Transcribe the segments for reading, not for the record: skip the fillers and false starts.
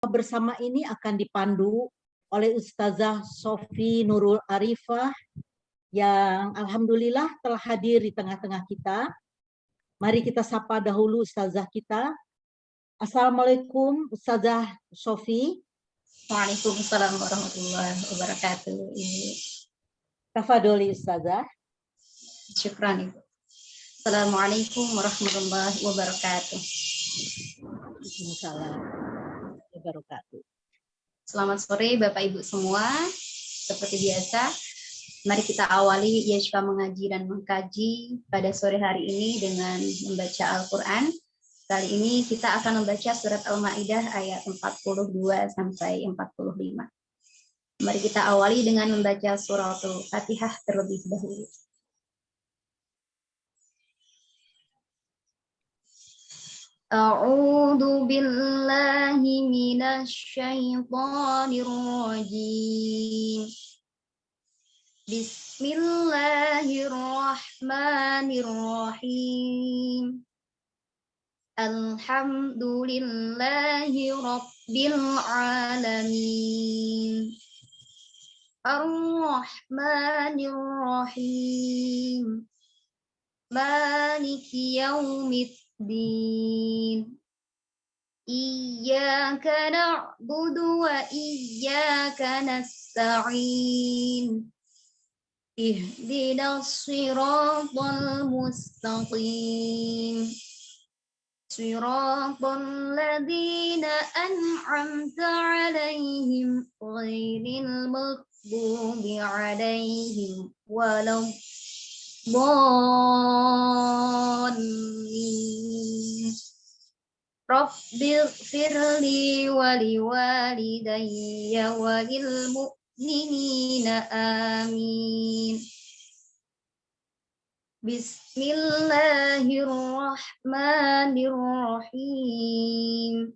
bersama ini akan dipandu oleh Ustazah Sofi Nurul Arifah yang alhamdulillah telah hadir di tengah-tengah kita. Mari kita sapa dahulu Ustazah kita. Assalamualaikum Ustazah Sofi. Waalaikumsalam warahmatullahi wabarakatuh. Tafadholi Ustazah. Syukran Ibu. Assalamualaikum warahmatullahi wabarakatuh. Waalaikumsalam warahmatullahi wabarakatuh. Selamat sore Bapak Ibu semua. Seperti biasa, mari kita awali Yashfa mengaji dan mengkaji pada sore hari ini dengan membaca Al-Quran. Kali ini kita akan membaca surat Al-Maidah ayat 42 sampai 45. Mari kita awali dengan membaca suratul Fatihah terlebih dahulu. A'udzu billahi minasy syaithanir rajim. Bismillahirrahmanirrahim. Alhamdulillahi rabbil alamin. Ar-Rahmanir Rahim. Maliki yaumiddin. Iyyaka na'budu wa iyyaka nasta'in. Ihdinas siratal mustaqim. Siratal ladzina an'amta 'alaihim ghairil maghdubi 'alaihim waladdallin. Rabbighfirli wa liwalidayya wa lil mu'minina amin. Bismillahirrahmanirrahim.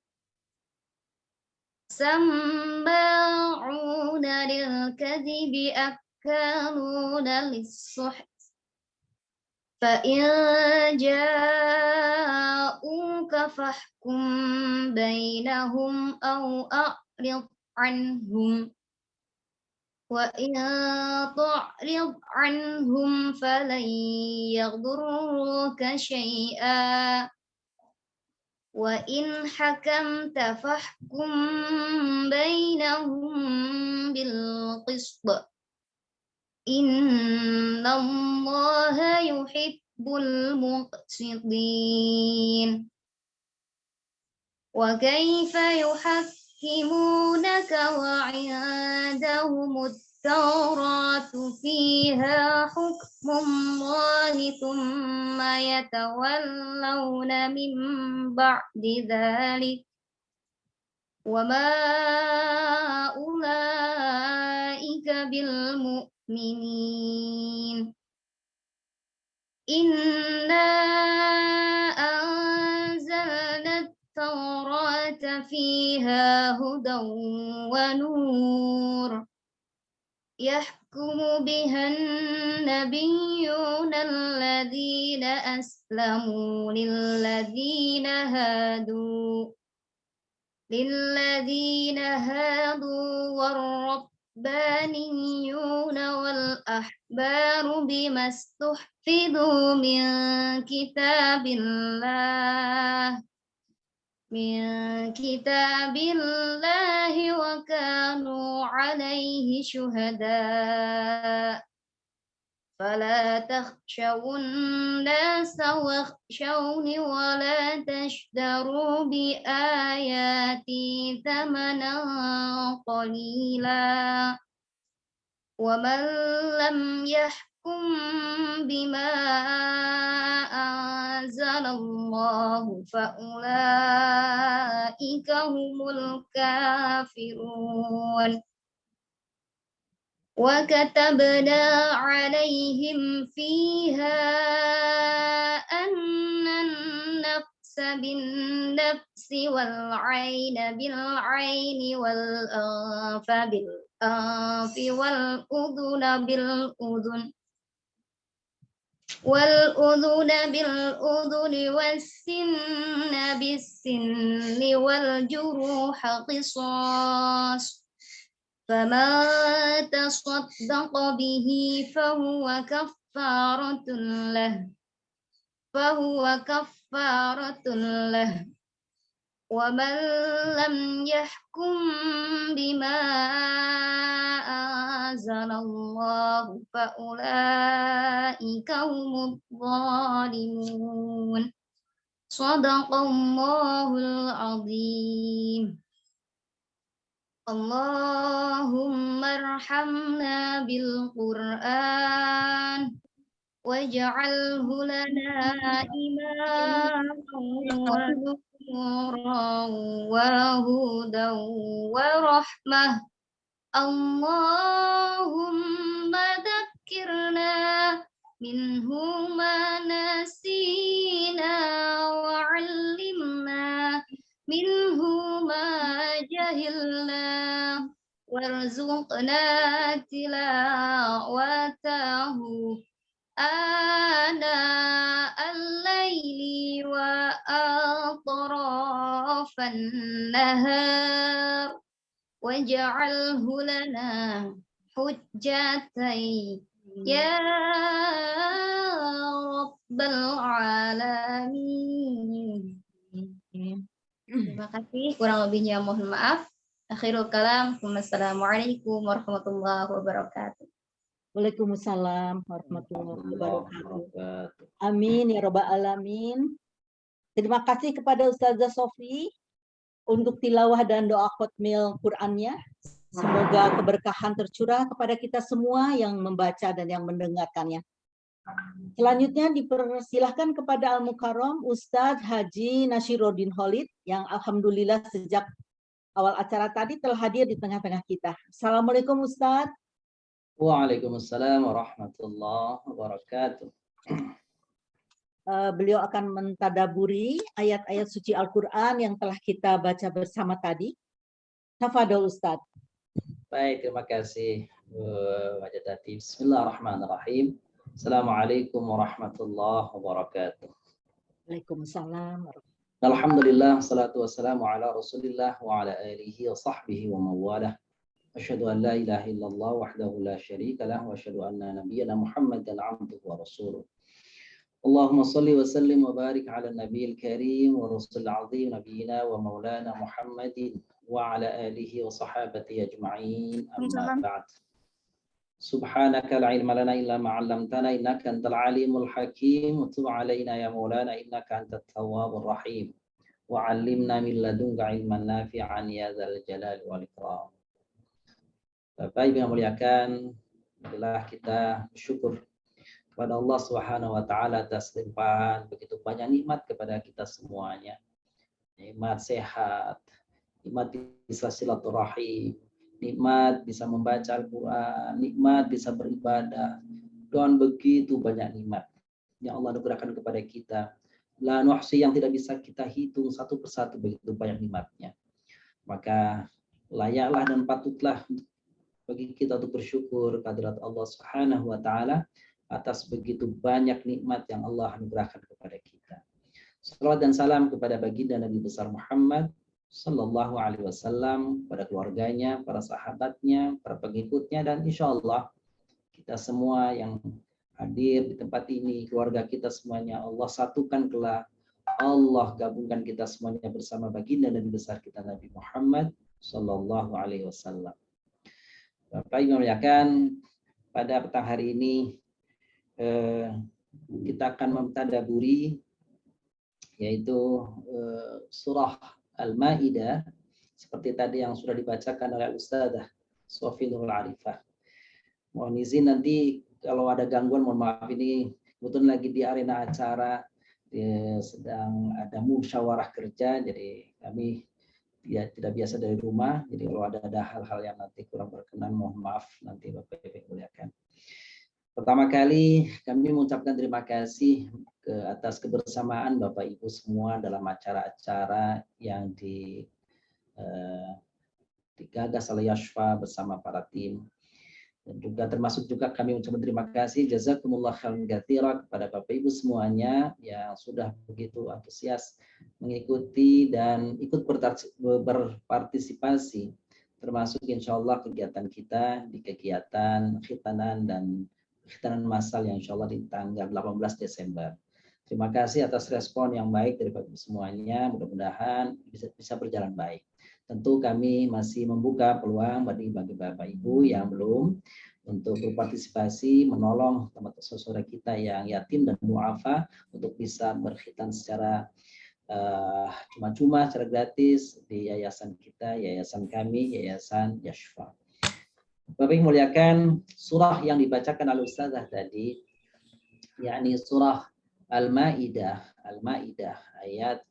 Samma'una lil kadhibi akaluna lis-suht. فَإِنْ جَاءُوكَ فَاحْكُمْ بَيْنَهُمْ أَوْ أَعْرِضْ عَنْهُمْ وَإِنْ تُعْرِضْ عَنْهُمْ فَلَنْ يَضُرُّوكَ شَيْئًا وَإِنْ حَكَمْتَ فَاحْكُمْ بَيْنَهُمْ بِالْقِسْطِ Inna Allah yuhibbul muqsitin. Wa kaifa yuhakkimunaka wa 'indahumut tawratu fiha hukmullahi thumma yatawallawna min ba'di dhalik. Wa ma ulaika bil mu'minin. Inna anzalna at-taurata fiha hudan wa nur. Yahkumu bihan nabiyyuna alladhina aslamu lilladhina hadu. Lilladhina hadu والربانيون والأحبار بما استحفظوا من كتاب الله وكانوا عليه شهداء فلا تخشوا الناس واخشوني ولا تشتروا بآياتي ثمنا قليلا ومن لم يحكم بما أنزل الله فأولئك هم الكافرون. وكتبنا عليهم فيها أن النفس بالنفس والعين بالعين والأنف بالأنف والأذن بالأذن والأذن بالأذن والسن بالسن والجروح قصاص فما تصدق به فهو كفارة له ومن لم يحكم بما أنزل الله فأولئك هم الظالمون صدق الله العظيم اللهم ارحمنا بالقرآن واجعله لنا إماما ونورا وهدى ورحمة اللهم ذكرنا منه ما نسينا وعلمنا منه ما جهلنا وارزقنا تلاوته آناء الليل وأطراف النهار واجعله لنا حجتين يا رب العالمين. Terima kasih, kurang lebihnya mohon maaf. Akhirul kalam, wassalamualaikum warahmatullahi wabarakatuh. Waalaikumsalam warahmatullahi wabarakatuh. Amin ya rabbal alamin. Terima kasih kepada Ustazah Sofi untuk tilawah dan doa khotmil Qur'annya. Semoga keberkahan tercurah kepada kita semua yang membaca dan yang mendengarkannya. Selanjutnya dipersilahkan kepada Al-Mukarram Ustadz Haji Nashiruddin Khalid yang alhamdulillah sejak awal acara tadi telah hadir di tengah-tengah kita. Assalamualaikum Ustadz. Waalaikumsalam warahmatullahi wabarakatuh. Beliau akan mentadaburi ayat-ayat suci Al-Quran yang telah kita baca bersama tadi. Tafadhol Ustadz. Baik, terima kasih Wajadati. Bismillahirrahmanirrahim. Assalamualaikum warahmatullahi wabarakatuh. Waalaikumsalam. Alhamdulillah, salatu wassalamu ala rasulillah wa ala alihi wa sahbihi wa mawalah. Asyhadu an la ilaha illallah wahdahu la syarika lah wa asyhadu anna nabiyyana Muhammadan abduhu wa rasuluh. Allahumma salli wa sallim wa barik ala nabiyil karim wa rasul azim nabiyina wa maulana Muhammadin wa ala alihi wa sahabati ajma'in amma ba'd. Subhanaka la ilma lana illa ma 'allamtana innaka antal alimul hakim wa tub 'alaina ya maulana innaka antat tawwabur rahim wa 'allimna min ladunka ilman nafi'an ya dzal jalali wal ikram. Bapak Ibu yang muliakan, adalah kita bersyukur kepada Allah Subhanahu wa taala atas limpahan begitu banyak nikmat kepada kita semuanya. Nikmat sehat, nikmat bisa silaturahim, nikmat bisa membaca Al-Qur'an, nikmat bisa beribadah. Dan begitu banyak nikmat yang Allah anugerahkan kepada kita. La nuhsi yang tidak bisa kita hitung satu persatu, begitu banyak nikmatnya. Maka layaklah dan patutlah bagi kita untuk bersyukur kehadirat Allah Subhanahu wa taala atas begitu banyak nikmat yang Allah anugerahkan kepada kita. Salawat dan salam kepada baginda Nabi besar Muhammad sallallahu alaihi wasallam, pada keluarganya, para sahabatnya, para pengikutnya, dan insya Allah kita semua yang hadir di tempat ini, keluarga kita semuanya Allah satukan kelak, Allah gabungkan kita semuanya bersama baginda Nabi besar kita Nabi Muhammad sallallahu alaihi wasallam. Bapak Ibu muliakan, pada petang hari ini kita akan mentadaburi yaitu surah Al-Maidah seperti tadi yang sudah dibacakan oleh Ustazah Sofi Nurul Arifah. Mohon izin nanti kalau ada gangguan mohon maaf, ini kebetulan lagi di arena acara sedang ada musyawarah kerja, jadi kami tidak biasa dari rumah, jadi kalau ada hal-hal yang nanti kurang berkenan mohon maaf nanti Bapak Ibu muliakan. Pertama kali kami mengucapkan terima kasih atas kebersamaan Bapak Ibu semua dalam acara-acara yang digagas oleh Yashfa bersama para tim. Dan juga termasuk juga kami mengucapkan terima kasih jazakumullah khairan katsira kepada Bapak Ibu semuanya yang sudah begitu antusias mengikuti dan ikut berpartisipasi, termasuk insya Allah kegiatan kita di kegiatan khitanan dan khitanan massal yang insya Allah di tanggal 18 Desember. Terima kasih atas respon yang baik dari Bapak Ibu semuanya, mudah-mudahan bisa berjalan baik. Tentu kami masih membuka peluang bagi Bapak Ibu yang belum untuk berpartisipasi menolong teman-teman saudara kita yang yatim dan mu'afa untuk bisa berkhitan secara cuma-cuma, secara gratis di yayasan kita, yayasan kami, yayasan Yashfa. Bapak Ibu muliakan, surah yang dibacakan oleh Ustazah tadi, yakni surah Al-Maidah ayat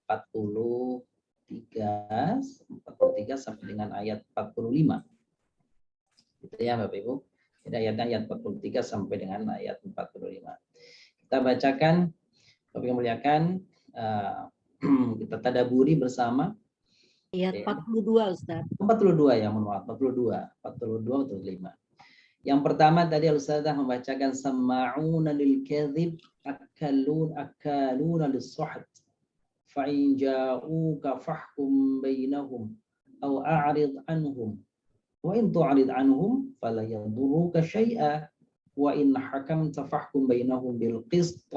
43 sampai dengan ayat 45. Gitu ya Bapak Ibu. Jadi ayat 43 sampai dengan ayat 45. Kita bacakan, Bapak Ibu muliakan, kita tadaburi bersama. Ayat 42 Ustaz. 42 ya, mohon maaf, 42, 45. Yang pertama tadi Al-Ustazah membacakan sama'una lil kadhib akaluna lis-suhd. فَإِنْ جَاءُوكَ فَاحْكُمْ بَيْنَهُمْ أَوْ أَعْرِضْ عَنْهُمْ وَإِنْ تُعْرِضْ عَنْهُمْ فَلَا يَضُرُّكَ شَيْئًا وَإِنْ حَكَمْتَ فَاحْكُمْ بَيْنَهُمْ بِالْقِسْطِ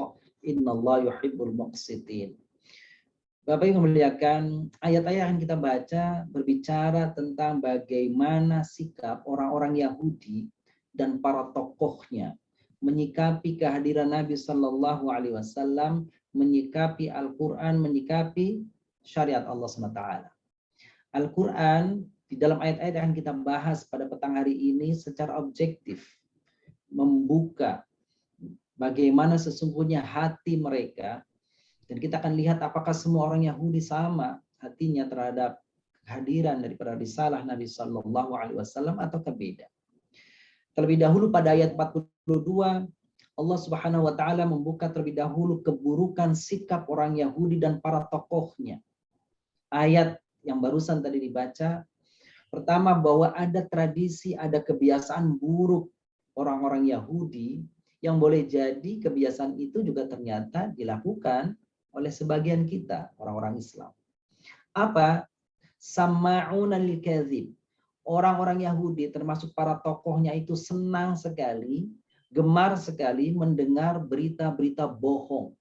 إِنَّ اللَّهَ يُحِبُّ الْمُقْسِطِينَ. Bapak Ibu memuliakan, ayat-ayat yang kita baca berbicara tentang bagaimana sikap orang-orang Yahudi dan para tokohnya menyikapi kehadiran Nabi Shallallahu Alaihi Wasallam, menyikapi Al-Quran, menyikapi syariat Allah SWT. Al-Quran di dalam ayat-ayat yang kita bahas pada petang hari ini secara objektif membuka bagaimana sesungguhnya hati mereka, dan kita akan lihat apakah semua orang Yahudi sama hatinya terhadap kehadiran daripada risalah Nabi Shallallahu Alaihi Wasallam atau beda. Terlebih dahulu pada ayat 42 Allah Subhanahu wa taala membuka terlebih dahulu keburukan sikap orang Yahudi dan para tokohnya. Ayat yang barusan tadi dibaca, pertama bahwa ada tradisi, ada kebiasaan buruk orang-orang Yahudi yang boleh jadi kebiasaan itu juga ternyata dilakukan oleh sebagian kita, orang-orang Islam. Apa? Sama'una lil kadzib. Orang-orang Yahudi termasuk para tokohnya itu senang sekali, gemar sekali mendengar berita-berita bohong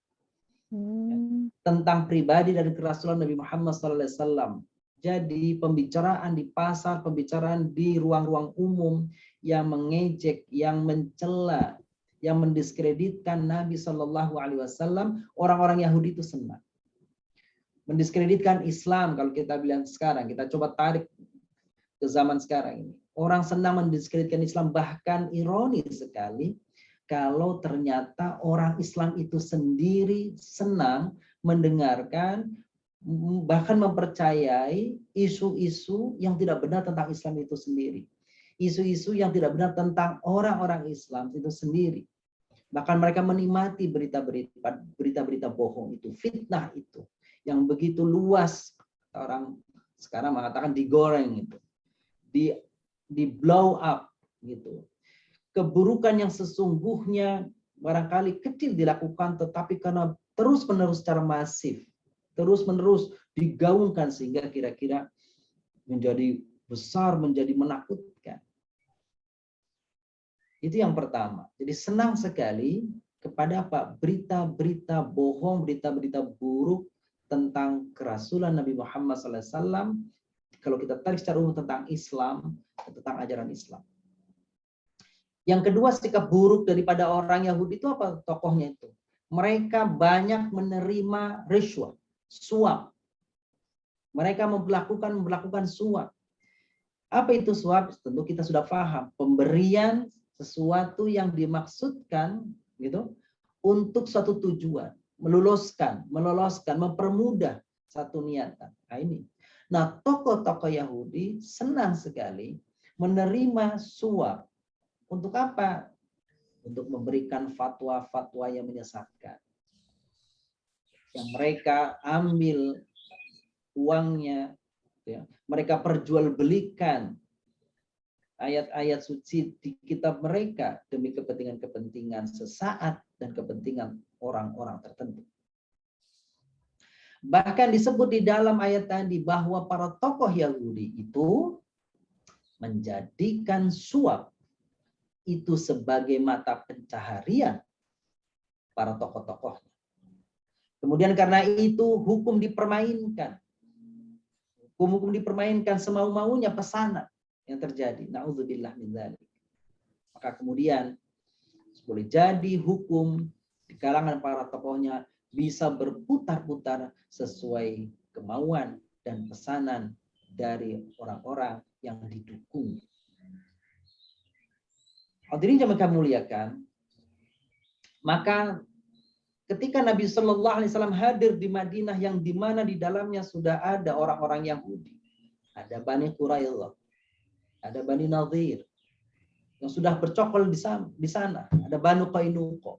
tentang pribadi dari kerasulan Nabi Muhammad SAW. Jadi pembicaraan di pasar, pembicaraan di ruang-ruang umum yang mengejek, yang mencela, yang mendiskreditkan Nabi Shallallahu Alaihi Wasallam, orang-orang Yahudi itu senang. Mendiskreditkan Islam, kalau kita bilang sekarang, kita coba tarik ke zaman sekarang ini. Orang senang mendiskreditkan Islam, bahkan ironis sekali kalau ternyata orang Islam itu sendiri senang mendengarkan, bahkan mempercayai isu-isu yang tidak benar tentang Islam itu sendiri. Isu-isu yang tidak benar tentang orang-orang Islam itu sendiri. Bahkan mereka menikmati berita-berita bohong itu, fitnah itu, yang begitu luas. Orang sekarang mengatakan digoreng itu, di blow up gitu. Keburukan yang sesungguhnya barangkali kecil dilakukan, tetapi karena terus-menerus secara masif, terus-menerus digaungkan sehingga kira-kira menjadi besar, menjadi menakutkan. Itu yang pertama. Jadi senang sekali kepada apa? Berita-berita bohong, berita-berita buruk tentang kerasulan Nabi Muhammad SAW. Kalau kita tarik secara umum tentang Islam, tentang ajaran Islam. Yang kedua, sikap buruk daripada orang Yahudi itu apa tokohnya itu? Mereka banyak menerima rishwah, suap. Mereka melakukan suap. Apa itu suap? Tentu kita sudah paham. Pemberian sesuatu yang dimaksudkan gitu untuk suatu tujuan, meloloskan, mempermudah satu niatan. Nah ini. Nah, tokoh-tokoh Yahudi senang sekali menerima suap. Untuk apa? Untuk memberikan fatwa-fatwa yang menyesatkan. Yang mereka ambil uangnya, ya, mereka perjualbelikan ayat-ayat suci di kitab mereka demi kepentingan-kepentingan sesaat dan kepentingan orang-orang tertentu. Bahkan disebut di dalam ayat tadi bahwa para tokoh Yahudi itu menjadikan suap itu sebagai mata pencaharian para tokoh-tokohnya. Kemudian karena itu hukum dipermainkan. Hukum dipermainkan semau-maunya pesanan yang terjadi. Na'udzubillah min dzalik. Maka kemudian boleh jadi hukum di kalangan para tokohnya bisa berputar-putar sesuai kemauan dan pesanan dari orang-orang yang didukung. Hadirin yang kami muliakan, maka ketika Nabi Shallallahu Alaihi Wasallam hadir di Madinah yang di mana di dalamnya sudah ada orang-orang Yahudi, ada Bani Quraidah, ada Bani Nadir yang sudah bercokol di sana, ada Banu Qainuqa.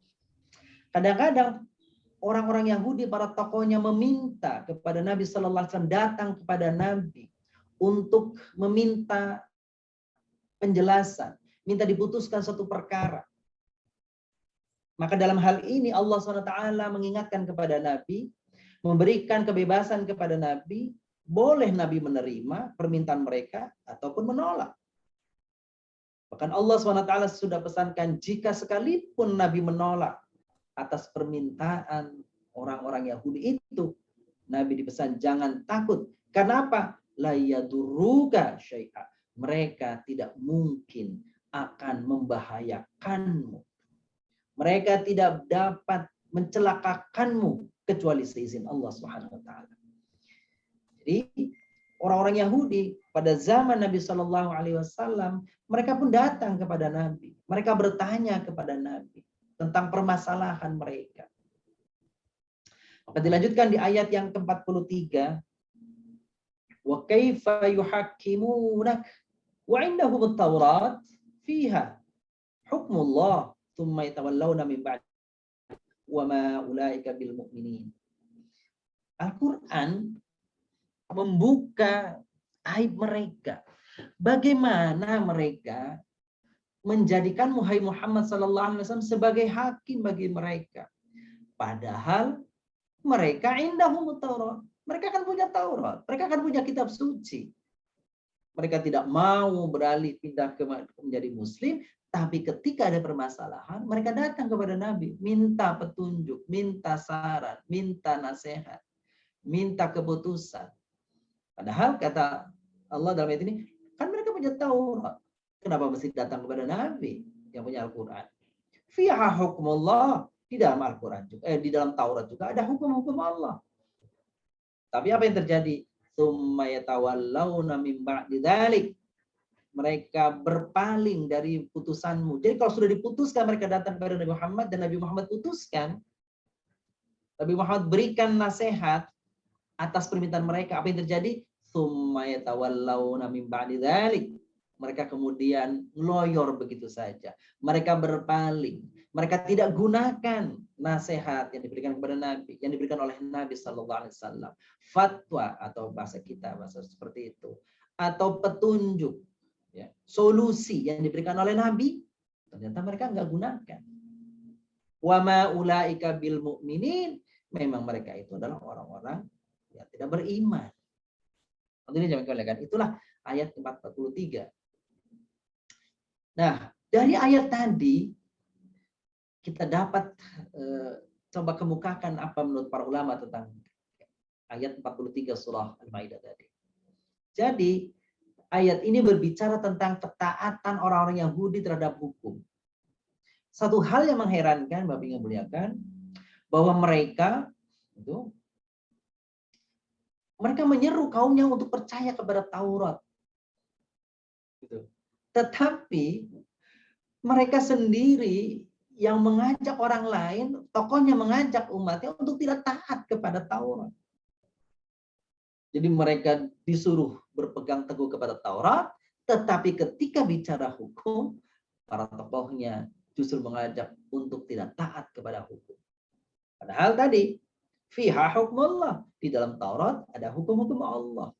Kadang-kadang orang-orang Yahudi, para tokohnya meminta kepada Nabi Shallallahu Alaihi Wasallam, datang kepada Nabi untuk meminta penjelasan, minta diputuskan suatu perkara. Maka dalam hal ini Allah SWT mengingatkan kepada Nabi, memberikan kebebasan kepada Nabi, boleh Nabi menerima permintaan mereka ataupun menolak. Bahkan Allah SWT sudah pesankan jika sekalipun Nabi menolak atas permintaan orang-orang Yahudi itu, Nabi dipesan jangan takut. Karena apa? La yadurruka syai'a. Mereka tidak mungkin akan membahayakanmu. Mereka tidak dapat mencelakakanmu kecuali seizin Allah Subhanahu wa taala. Jadi orang-orang Yahudi pada zaman Nabi Shallallahu alaihi wasallam, mereka pun datang kepada Nabi. Mereka bertanya kepada Nabi tentang permasalahan mereka. Maka dilanjutkan di ayat yang ke-43, wa kaifa yuhakkimunak wa indahum at-taurat fiha hukmullah thumma yatawallawna min ba'd wa ma ulaika bil mu'minin. Al-Qur'an membuka aib mereka. Bagaimana mereka menjadikan Muhammad sallallahu alaihi wasallam sebagai hakim bagi mereka. Padahal mereka indahum at-taurat. Mereka kan punya Taurat, mereka kan punya kitab suci. Mereka tidak mau beralih pindah menjadi muslim. Tapi ketika ada permasalahan, mereka datang kepada Nabi, minta petunjuk, minta saran, minta nasihat, minta keputusan. Padahal kata Allah dalam ayat ini, kan mereka punya Taurat. Kenapa mesti datang kepada Nabi yang punya Al-Quran? Fiha hukmullah. Di dalam Al-Quran juga, di dalam Taurat juga ada hukum-hukum Allah. Tapi apa yang terjadi? Tsumma yatawallawna min ba'di dzalik. Mereka berpaling dari putusanmu. Jadi kalau sudah diputuskan, mereka datang kepada Nabi Muhammad dan Nabi Muhammad putuskan. Nabi Muhammad berikan nasihat atas permintaan mereka. Apa yang terjadi? Tsumma yatawallawna min ba'di dzalik. Mereka kemudian loyor begitu saja. Mereka berpaling. Mereka tidak gunakan nasihat yang diberikan kepada Nabi, yang diberikan oleh Nabi Sallallahu Alaihi Wasallam. Fatwa atau bahasa kita, bahasa seperti itu. Atau petunjuk. Ya, solusi yang diberikan oleh Nabi, ternyata mereka nggak gunakan. Wa ma ulaika bil mu'minin, memang mereka itu adalah orang-orang yang tidak beriman. Ini jangan kalian, itulah ayat 43. Nah, dari ayat tadi kita dapat coba kemukakan apa menurut para ulama tentang ayat 43 surah Al-Maidah tadi. Jadi ayat ini berbicara tentang ketaatan orang-orang Yahudi terhadap hukum. Satu hal yang mengherankan, Bapak yang muliakan, bahwa mereka menyeru kaumnya untuk percaya kepada Taurat. Tetapi mereka sendiri yang mengajak orang lain, tokohnya mengajak umatnya untuk tidak taat kepada Taurat. Jadi mereka disuruh berpegang teguh kepada Taurat, tetapi ketika bicara hukum, para tokohnya justru mengajak untuk tidak taat kepada hukum. Padahal tadi, fiha hukmullah, di dalam Taurat ada hukum-hukum Allah.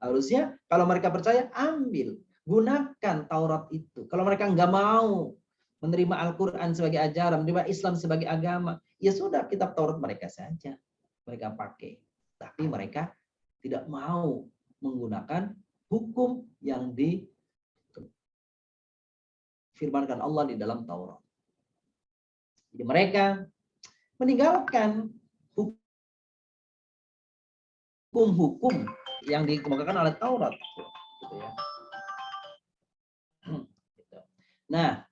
Harusnya kalau mereka percaya, ambil. gunakan Taurat itu. Kalau mereka nggak mau menerima Al-Quran sebagai ajaran, menerima Islam sebagai agama, ya sudah, kitab Taurat mereka saja mereka pakai. Tapi mereka tidak mau menggunakan hukum yang difirmankan Allah di dalam Taurat. Jadi mereka meninggalkan hukum-hukum yang dikemukakan oleh Taurat. Gitu ya. Nah,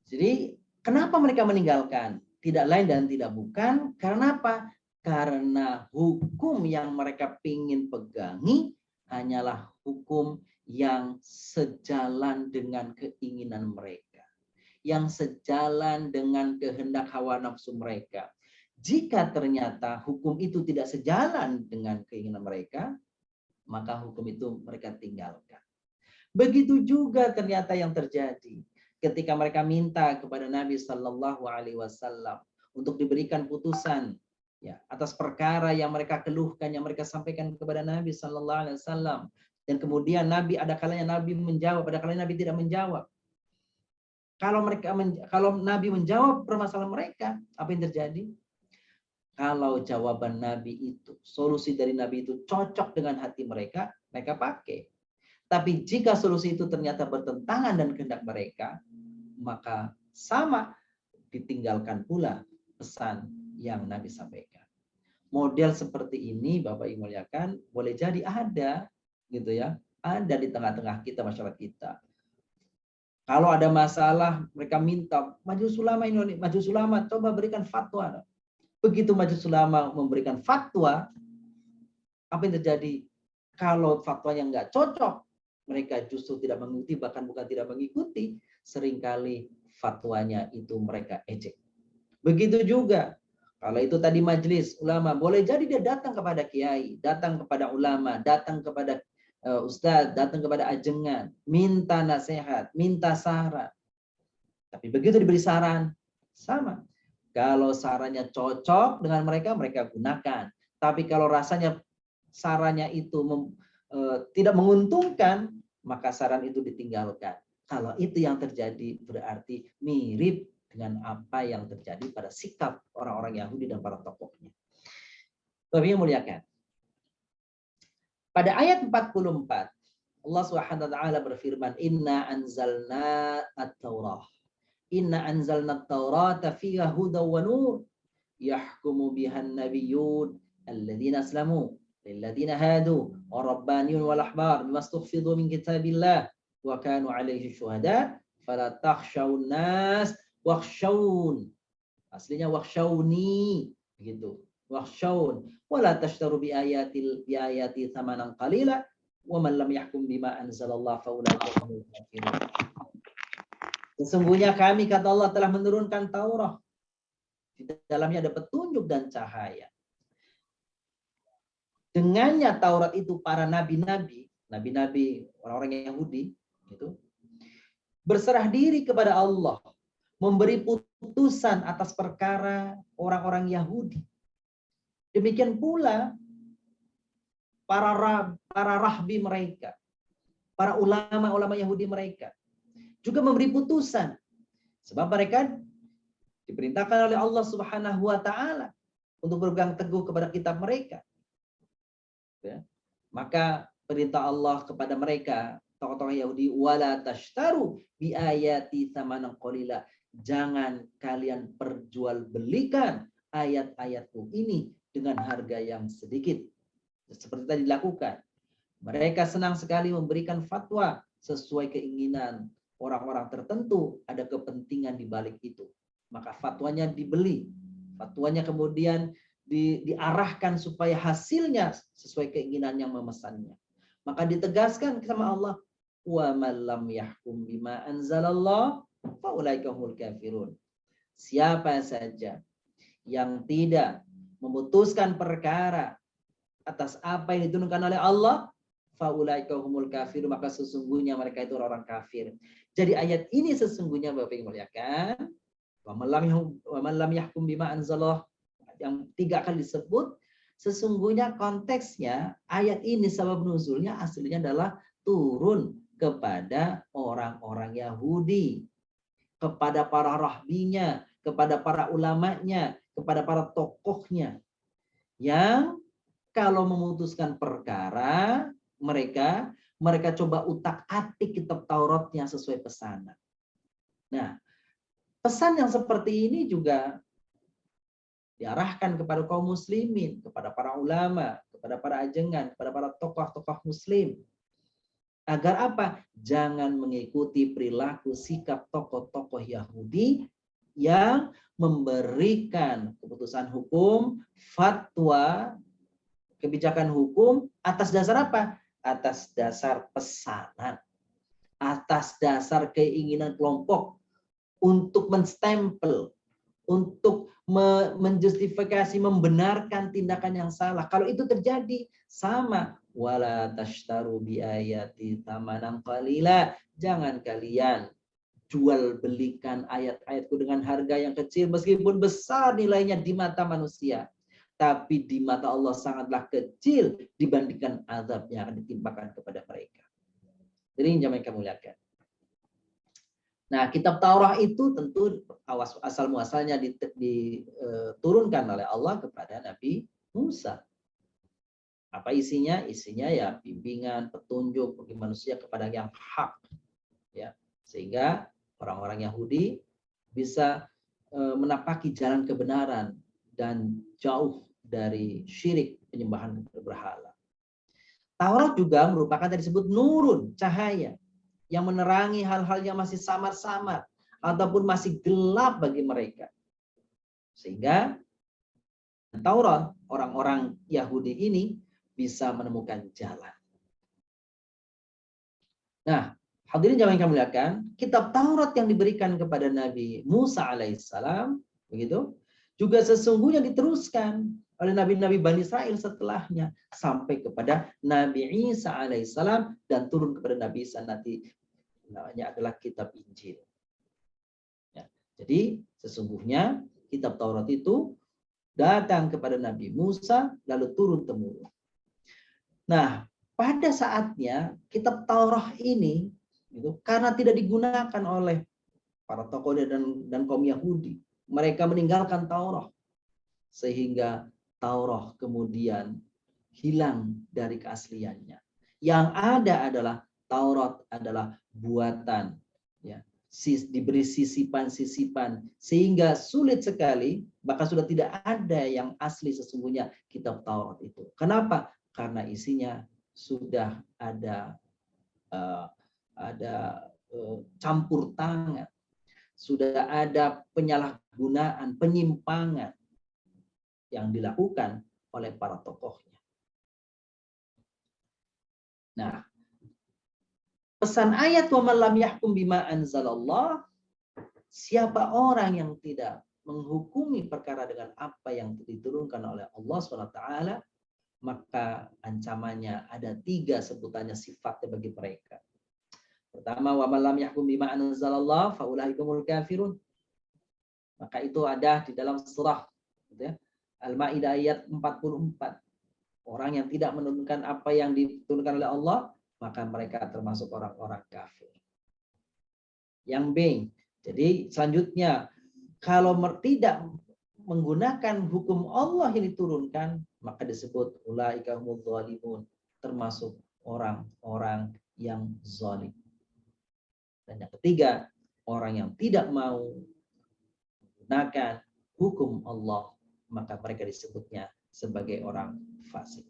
jadi kenapa mereka meninggalkan? Tidak lain dan tidak bukan karena apa? Karena hukum yang mereka ingin pegangi hanyalah hukum yang sejalan dengan keinginan mereka, yang sejalan dengan kehendak hawa nafsu mereka. Jika ternyata hukum itu tidak sejalan dengan keinginan mereka, maka hukum itu mereka tinggalkan. Begitu juga ternyata yang terjadi ketika mereka minta kepada Nabi Shallallahu Alaihi Wasallam untuk diberikan putusan ya atas perkara yang mereka keluhkan, yang mereka sampaikan kepada Nabi Shallallahu Alaihi Wasallam, dan kemudian Nabi ada kalanya Nabi menjawab, ada kalanya Nabi tidak menjawab. Kalau Nabi menjawab permasalahan mereka, apa yang terjadi? Kalau jawaban Nabi itu, solusi dari Nabi itu cocok dengan hati mereka, mereka pakai. Tapi jika solusi itu ternyata bertentangan dengan kehendak mereka, maka sama ditinggalkan pula pesan yang Nabi sampaikan. Model seperti ini, Bapak Ibu muliakan, boleh jadi ada, gitu ya, ada di tengah-tengah kita, masyarakat kita. Kalau ada masalah, mereka minta Majelis Ulama Indonesia, Majelis Ulama coba berikan fatwa. Begitu Majelis Ulama memberikan fatwa, apa yang terjadi? Kalau fatwanya nggak cocok, mereka justru tidak mengikuti, bahkan bukan tidak mengikuti, seringkali fatwanya itu mereka ejek. Begitu juga kalau itu tadi majelis ulama, boleh jadi dia datang kepada kiai, datang kepada ulama, datang kepada ustadz, datang kepada ajengan, minta nasihat, minta saran. Tapi begitu diberi saran, sama. Kalau sarannya cocok dengan mereka, mereka gunakan. Tapi kalau rasanya sarannya itu tidak menguntungkan, maka saran itu ditinggalkan. Kalau itu yang terjadi, berarti mirip dengan apa yang terjadi pada sikap orang-orang Yahudi dan para tokohnya. Bapak yang muliakan. Pada ayat 44, Allah Subhanahu wa taala berfirman, "Inna anzalna at-Taurah. Inna anzalna at-Taurata fiha hudaw wa nur, yahkumu biha an-nabiyyun alladziina aslamu lilladzina hadu wa rabbaniyun wal ahbar bima stuhfizu min kitabillah wa kanu 'alaihi syuhada fala takhshawun nas wakhshawun." Aslinya wakhshawni begitu. Wakhshawun wala tashtaru bi ayati thamanan qalila wa man lam yahkum bima anzalallah fa ulaika humul kafirun. Sesungguhnya kami, kata Allah, telah menurunkan Taurat. Di dalamnya ada petunjuk dan cahaya. Dengannya Taurat itu para nabi-nabi orang-orang Yahudi gitu, berserah diri kepada Allah, memberi putusan atas perkara orang-orang Yahudi. Demikian pula para rahbi mereka, para ulama-ulama Yahudi mereka juga memberi putusan, sebab mereka diperintahkan oleh Allah Subhanahu wa taala untuk berpegang teguh kepada kitab mereka. Ya. Maka perintah Allah kepada mereka, tokoh-tokoh Yahudi, wala tashtaru bi ayati tsamanan qalila. Jangan kalian perjualbelikan ayat-ayatku ini dengan harga yang sedikit. Seperti tadi dilakukan. Mereka senang sekali memberikan fatwa sesuai keinginan orang-orang tertentu, ada kepentingan di balik itu. Maka fatwanya dibeli. Fatwanya kemudian diarahkan supaya hasilnya sesuai keinginan yang memesannya. Maka ditegaskan sama Allah, wa man lam yahkum bima anzalallah fa ulaika humul kafirun. Siapa saja yang tidak memutuskan perkara atas apa yang diturunkan oleh Allah, fa ulaika humul kafirun, maka sesungguhnya mereka itu orang kafir. Jadi ayat ini sesungguhnya Bapak Ibu muliakan, wa man lam yahkum bima anzalallah, yang 3 kali disebut, Sesungguhnya konteksnya ayat ini sebab nuzulnya aslinya adalah turun kepada orang-orang Yahudi, kepada para rahbinya, kepada para ulamanya, kepada para tokohnya yang kalau memutuskan perkara mereka coba utak-atik kitab Tauratnya sesuai pesanan. Nah, pesan yang seperti ini juga diarahkan kepada kaum muslimin, kepada para ulama, kepada para ajengan, kepada para tokoh-tokoh muslim. Agar apa? Jangan mengikuti perilaku sikap tokoh-tokoh Yahudi yang memberikan keputusan hukum, fatwa, kebijakan hukum atas dasar apa? Atas dasar pesanan, atas dasar keinginan kelompok untuk menstempel, untuk menjustifikasi, membenarkan tindakan yang salah. Kalau itu terjadi, sama. Wala tashtaru bi ayati thamanan qalila. Jangan kalian jual belikan ayat-ayatku dengan harga yang kecil, meskipun besar nilainya di mata manusia. Tapi di mata Allah sangatlah kecil dibandingkan azab yang akan ditimpakan kepada mereka. Jadi yang kami muliakan. Nah, kitab Taurat itu tentu asal muasalnya diturunkan oleh Allah kepada Nabi Musa. Apa isinya? Isinya ya bimbingan, petunjuk bagi manusia kepada yang hak, ya, sehingga orang-orang Yahudi bisa menapaki jalan kebenaran dan jauh dari syirik penyembahan berhala. Taurat juga merupakan tadi disebut nurun, cahaya yang menerangi hal-hal yang masih samar-samar ataupun masih gelap bagi mereka. Sehingga Taurat, orang-orang Yahudi ini bisa menemukan jalan. Nah, hadirin jamaah yang kami muliakan, kitab Taurat yang diberikan kepada Nabi Musa alaihissalam, begitu, juga sesungguhnya diteruskan oleh nabi-nabi Bani Israel setelahnya sampai kepada Nabi Isa alaihissalam dan turun kepada Nabi Isa nanti namanya adalah kitab Injil. Ya, jadi sesungguhnya kitab Taurat itu datang kepada Nabi Musa lalu turun temurun. Nah, pada saatnya kitab Taurat ini gitu, karena tidak digunakan oleh para tokoh dan kaum Yahudi, mereka meninggalkan Taurat sehingga Taurat kemudian hilang dari keasliannya. Yang ada adalah Taurat adalah buatan, ya, diberi sisipan-sisipan sehingga sulit sekali, bahkan sudah tidak ada yang asli sesungguhnya kitab Taurat itu. Kenapa? Karena isinya sudah ada campur tangan, sudah ada penyalahgunaan, penyimpangan yang dilakukan oleh para tokohnya. Nah, pesan ayat wa man lam yahkum bima anzalallah, siapa orang yang tidak menghukumi perkara dengan apa yang diturunkan oleh Allah SWT, maka ancamannya ada 3 sebutannya sifatnya bagi mereka. Pertama, wa man lam yahkum bima anzalallah fa ulaikumul kafirun. Maka itu ada di dalam surah gitu ya, Al-Maidah ayat 44. Orang yang tidak menurunkan apa yang diturunkan oleh Allah, maka mereka termasuk orang-orang kafir. Yang B, jadi selanjutnya, kalau tidak menggunakan hukum Allah yang diturunkan, maka disebut ulaika humudz zalimun, termasuk orang-orang yang zalim. Dan yang ketiga, orang yang tidak mau menggunakan hukum Allah, maka mereka disebutnya sebagai orang fasik.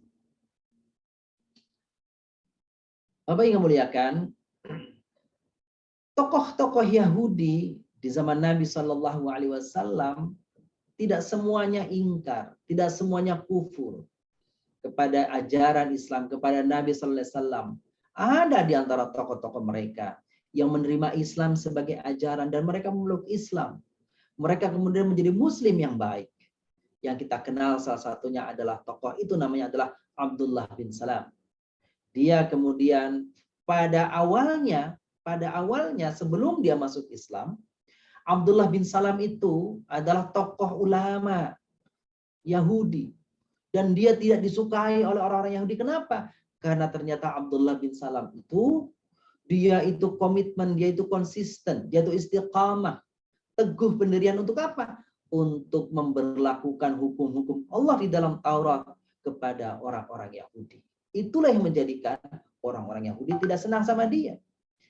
Bapak yang muliakan, tokoh-tokoh Yahudi di zaman Nabi Shallallahu Alaihi Wasallam tidak semuanya ingkar, tidak semuanya kufur kepada ajaran Islam, kepada Nabi Sallallahu Alaihi Wasallam. Ada di antara tokoh-tokoh mereka yang menerima Islam sebagai ajaran dan mereka memeluk Islam. Mereka kemudian menjadi Muslim yang baik. Yang kita kenal salah satunya adalah tokoh itu namanya adalah Abdullah bin Salam. Dia kemudian pada awalnya sebelum dia masuk Islam, Abdullah bin Salam itu adalah tokoh ulama Yahudi Dan dia tidak disukai oleh orang-orang Yahudi. Kenapa? Karena ternyata Abdullah bin Salam itu, dia itu komitmen, dia itu konsisten, dia itu istiqamah, teguh pendirian untuk apa? Untuk memberlakukan hukum-hukum Allah di dalam Taurat kepada orang-orang Yahudi. Itulah yang menjadikan orang-orang Yahudi tidak senang sama dia.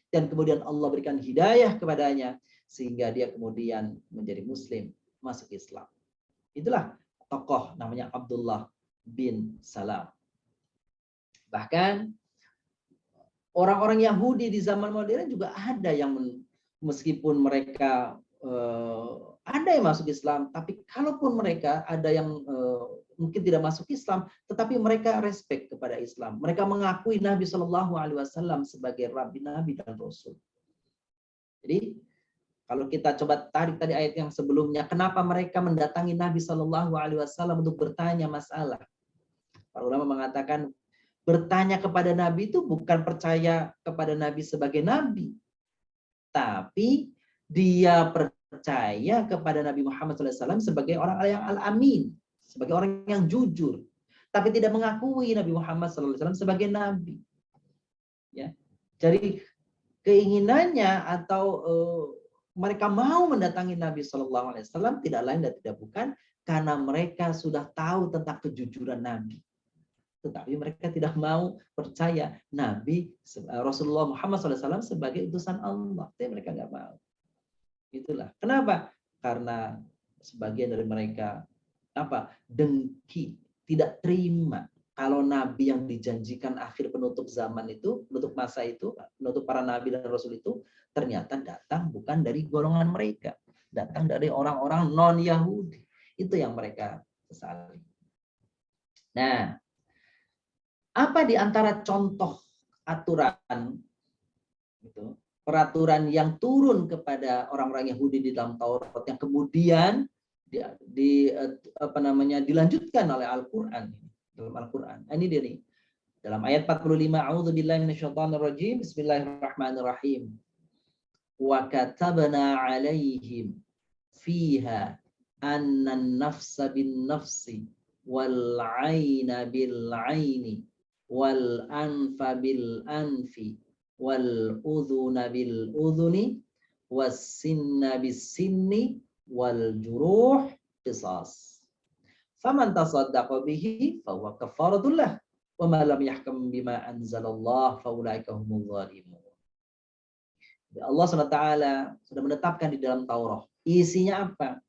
Dan kemudian Allah berikan hidayah kepadanya, sehingga dia kemudian menjadi Muslim, masuk Islam. Itulah tokoh namanya Abdullah bin Salam. Bahkan orang-orang Yahudi di zaman modern juga ada yang meskipun mereka ada yang masuk Islam, tapi kalaupun mereka ada yang mungkin tidak masuk Islam, tetapi mereka respect kepada Islam. Mereka mengakui Nabi Shallallahu Alaihi Wasallam sebagai Rabbi, Nabi dan Rasul. Jadi kalau kita coba tarik tadi ayat yang sebelumnya, kenapa mereka mendatangi Nabi Shallallahu Alaihi Wasallam untuk bertanya masalah? Para ulama mengatakan bertanya kepada Nabi itu bukan percaya kepada Nabi sebagai Nabi, tapi dia percaya kepada Nabi Muhammad SAW sebagai orang yang al-amin, sebagai orang yang jujur, tapi tidak mengakui Nabi Muhammad SAW sebagai Nabi. Ya, jadi keinginannya atau mereka mau mendatangi Nabi SAW tidak lain dan tidak bukan karena mereka sudah tahu tentang kejujuran Nabi. Tetapi mereka tidak mau percaya Nabi Rasulullah Muhammad SAW sebagai utusan Allah. Tapi mereka nggak mau. Itulah. Kenapa? Karena sebagian dari mereka dengki, tidak terima kalau Nabi yang dijanjikan akhir penutup zaman itu, penutup masa itu, penutup para Nabi dan Rasul itu ternyata datang bukan dari golongan mereka, datang dari orang-orang non-Yahudi. Itu yang mereka sesali. Nah, apa di antara contoh aturan gitu, peraturan yang turun kepada orang-orang Yahudi di dalam Taurat yang kemudian dilanjutkan oleh Al-Qur'an, dalam Al-Qur'an. Ini dia nih. Dalam ayat 45, a'udzubillahi minasyaitonirrajim, bismillahirrahmanirrahim. Wa katabna 'alaihim fiha anna an-nafsa bin-nafsi wal 'aina bil-'aini wal anfa bil anfi wal udhuna bil udhuni was sinna bis sinni wal juruh qisas faman tasaddaqa bihi fa huwa kafaratul lah wa ma lam yahkum bima anzalallah fa ulaika humul zalimun. Allah SWT sudah menetapkan di dalam Taurat. Isinya apa?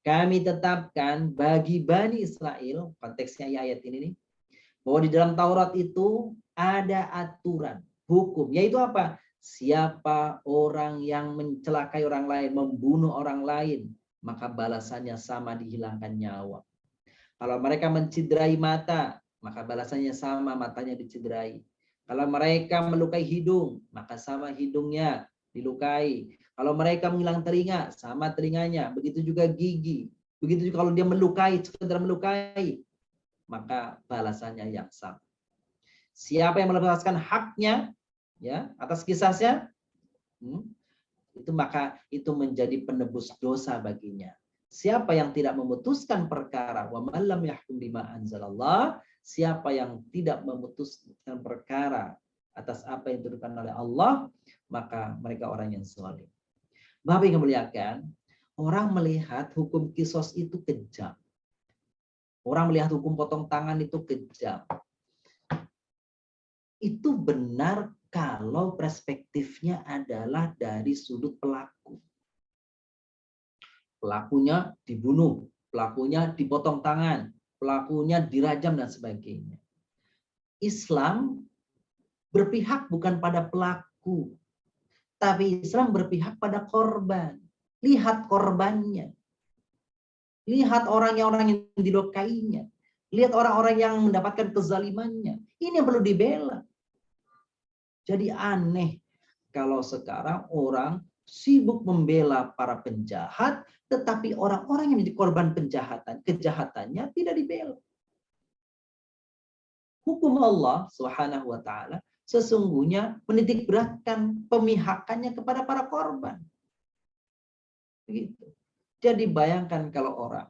Kami tetapkan bagi Bani Israel, konteksnya ayat ini nih, bahwa di dalam Taurat itu ada aturan, hukum, yaitu apa? Siapa orang yang mencelakai orang lain, membunuh orang lain, maka balasannya sama, dihilangkan nyawa. Kalau mereka menciderai mata, maka balasannya sama, matanya diciderai. Kalau mereka melukai hidung, maka sama hidungnya dilukai. Kalau mereka menghilang telinga, sama telinganya. Begitu juga gigi. Begitu juga kalau dia melukai, sekedar melukai, maka balasannya yang sama. Siapa yang melepaskan haknya ya atas kisahnya, maka itu menjadi penebus dosa baginya. Siapa yang tidak memutuskan perkara, wa man lam yahkum bima anzalallah, siapa yang tidak memutuskan perkara atas apa yang ditentukan oleh Allah, maka mereka orang yang zalim. Bapak yang memuliakan, orang melihat hukum kisos itu kejam. Orang melihat hukum potong tangan itu kejam. Itu benar kalau perspektifnya adalah dari sudut pelaku. Pelakunya dibunuh, pelakunya dipotong tangan, pelakunya dirajam dan sebagainya. Islam berpihak bukan pada pelaku, tapi Islam berpihak pada korban. Lihat korbannya. Lihat orang yang dilukainya. Lihat orang-orang yang mendapatkan kezalimannya. Ini yang perlu dibela. Jadi aneh kalau sekarang orang sibuk membela para penjahat, tetapi orang-orang yang menjadi korban kejahatannya tidak dibela. Hukum Allah Subhanahu wa taala sesungguhnya menitik beratkan pemihakannya kepada para korban. Begitu. Jadi bayangkan kalau orang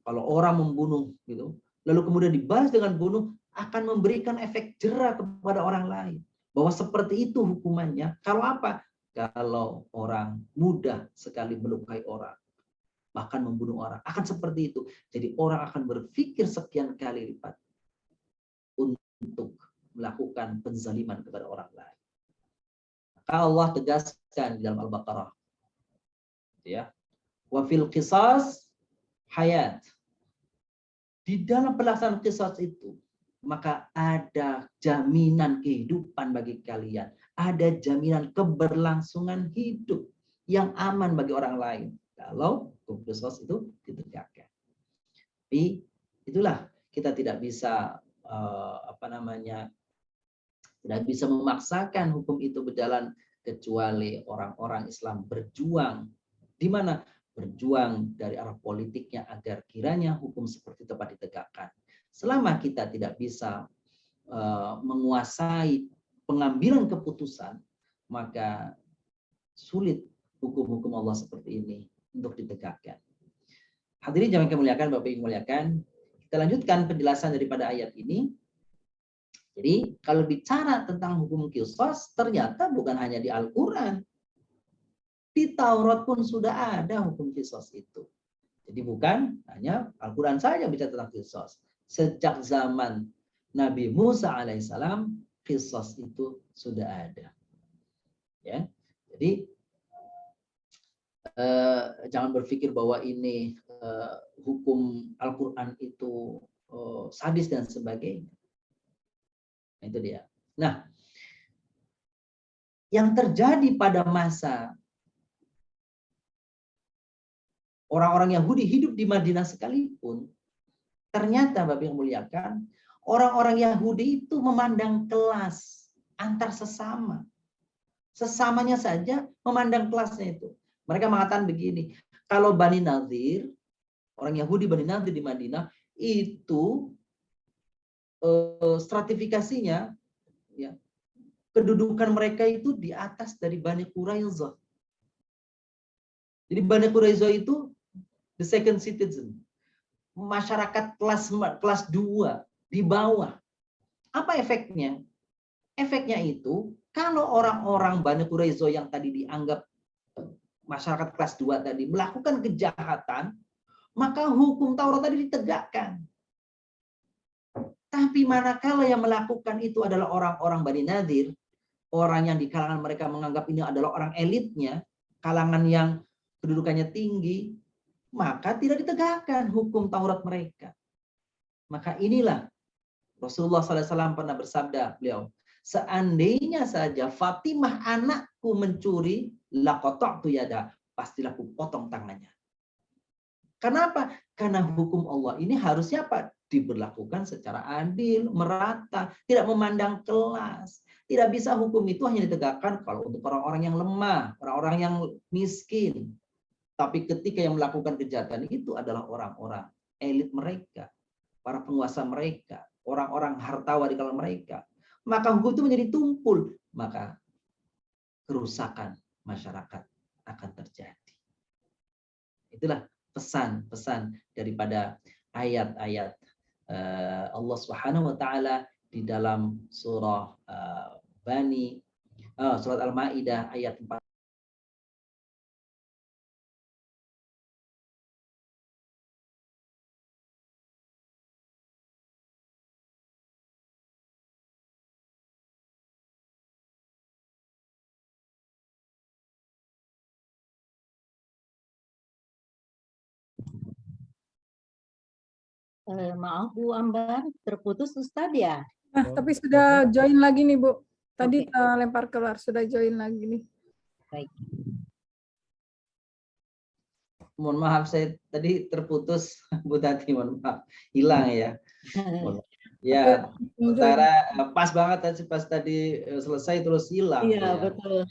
Kalau orang membunuh gitu, lalu kemudian dibalas dengan bunuh, akan memberikan efek jera kepada orang lain. Bahwa seperti itu hukumannya. Kalau apa? Kalau orang mudah sekali melukai orang, bahkan membunuh orang, akan seperti itu. Jadi orang akan berpikir sekian kali lipat untuk melakukan penzaliman kepada orang lain. Maka Allah tegaskan di dalam Al-Baqarah, ya, wa fil qisas hayat. Di dalam pelaksanaan qisas itu, maka ada jaminan kehidupan bagi kalian, ada jaminan keberlangsungan hidup yang aman bagi orang lain kalau hukum qisas itu ditegakkan. Tapi itulah, kita tidak bisa tidak bisa memaksakan hukum itu berjalan kecuali orang-orang Islam berjuang. Di mana? Berjuang dari arah politiknya agar kiranya hukum seperti itu dapat ditegakkan. Selama kita tidak bisa menguasai pengambilan keputusan, maka sulit hukum-hukum Allah seperti ini untuk ditegakkan. Hadirin jamaah yang muliakan, Bapak Ibu muliakan, kita lanjutkan penjelasan daripada ayat ini. Jadi kalau bicara tentang hukum qisas, ternyata bukan hanya di Al-Quran. Di Taurat pun sudah ada hukum qisas itu. Jadi bukan hanya Al-Quran saja bicara tentang qisas. Sejak zaman Nabi Musa alaihissalam, qisas itu sudah ada. Ya, jadi jangan berpikir bahwa ini hukum Al-Quran itu sadis dan sebagainya. Nah, itu dia. Nah, yang terjadi pada masa orang-orang Yahudi hidup di Madinah sekalipun, ternyata Bapak yang muliakan, orang-orang Yahudi itu memandang kelas antar sesama. Sesamanya saja memandang kelasnya itu. Mereka mengatakan begini, kalau Bani Nadir, orang Yahudi Bani Nadir di Madinah, itu stratifikasinya, ya, kedudukan mereka itu di atas dari Bani Quraisyah. Jadi Bani Quraisyah itu the second citizen, masyarakat kelas 2 di bawah. Apa efeknya? Efeknya itu kalau orang-orang Bani Quraisyah yang tadi dianggap masyarakat kelas 2 tadi melakukan kejahatan, maka hukum Taurat tadi ditegakkan. Tapi manakala yang melakukan itu adalah orang-orang Bani Nadir, orang yang di kalangan mereka menganggap ini adalah orang elitnya, kalangan yang kedudukannya tinggi, maka tidak ditegakkan hukum Taurat mereka. Maka inilah Rasulullah SAW pernah bersabda, beliau, seandainya saja Fatimah anakku mencuri, laqata'tu yada, pastilah aku potong tangannya. Kenapa? Karena hukum Allah ini harusnya apa? Diberlakukan secara adil, merata, tidak memandang kelas. Tidak bisa hukum itu hanya ditegakkan kalau untuk orang-orang yang lemah, orang-orang yang miskin. Tapi ketika yang melakukan kejahatan itu adalah orang-orang elit mereka, para penguasa mereka, orang-orang hartawan di kalangan mereka, maka hukum itu menjadi tumpul, maka kerusakan masyarakat akan terjadi. Itulah pesan-pesan daripada ayat-ayat Allah Subhanahu wa taala di dalam surah surat Al-Maidah ayat 4. Maaf Bu Ambar, terputus Ustadz ya? Tapi sudah join lagi nih Bu. Tadi Oke. lempar keluar, sudah join lagi nih. Baik. Mohon maaf, saya tadi terputus Bu Tati, mohon maaf, hilang ya. Ya, sementara pas banget pas tadi selesai terus hilang. Iya, ya. betul.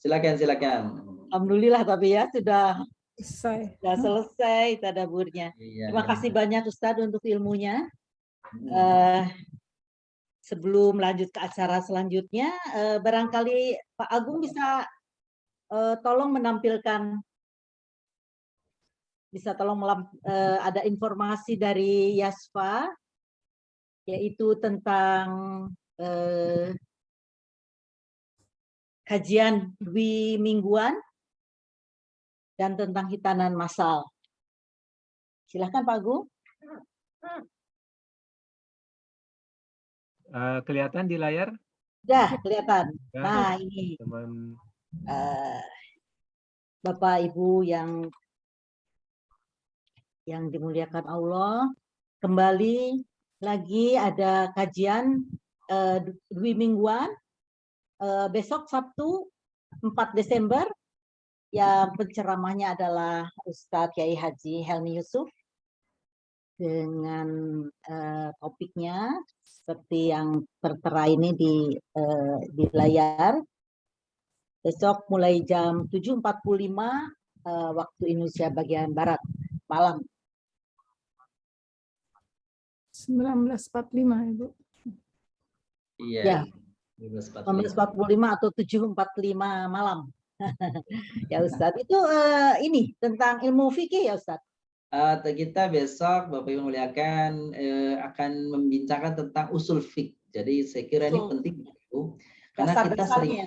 Silakan. Alhamdulillah tapi ya sudah Selesai. tadaburnya. Iya, Terima kasih banyak Ustadz untuk ilmunya. Hmm. Sebelum lanjut ke acara selanjutnya, barangkali Pak Agung bisa tolong menampilkan bisa tolong ada informasi dari Yasfa, yaitu tentang kajian dwi mingguan dan tentang hitanan massal. Silahkan Pak Agung. Kelihatan di layar? Sudah kelihatan. Ya, Nah ini teman. Bapak Ibu yang dimuliakan Allah, kembali lagi ada kajian dwi mingguan besok Sabtu 4 Desember yang penceramahnya adalah Ustadz Kiai Haji Helmi Yusuf dengan topiknya seperti yang tertera ini di layar. Besok mulai jam 7.45 waktu Indonesia bagian Barat malam. 19.45 Ibu. Iya. Ya. 19.45 atau 7.45 malam. Ya Ustadz, itu ini tentang ilmu fikih ya Ustadz. Kita besok Bapak Ibu muliakan akan membincangkan tentang usul fik. Jadi saya kira ini penting Bu, karena kita sering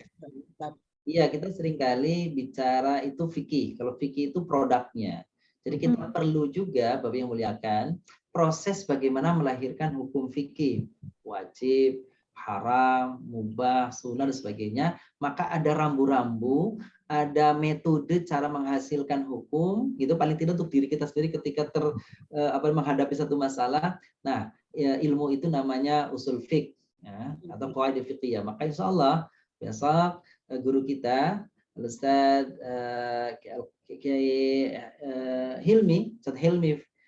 kita sering kali bicara itu fikih. Kalau fikih itu produknya. Jadi kita perlu juga Bapak Ibu muliakan proses bagaimana melahirkan hukum fikih, wajib, haram, mubah, sunnah dan sebagainya. Maka ada rambu-rambu, ada metode cara menghasilkan hukum, gitu paling tidak untuk diri kita sendiri ketika menghadapi satu masalah. Nah, ilmu itu namanya usul fiqh ya, atau qawaid fiqhiyah. Maka insya Allah besok guru kita Ustaz Hilmi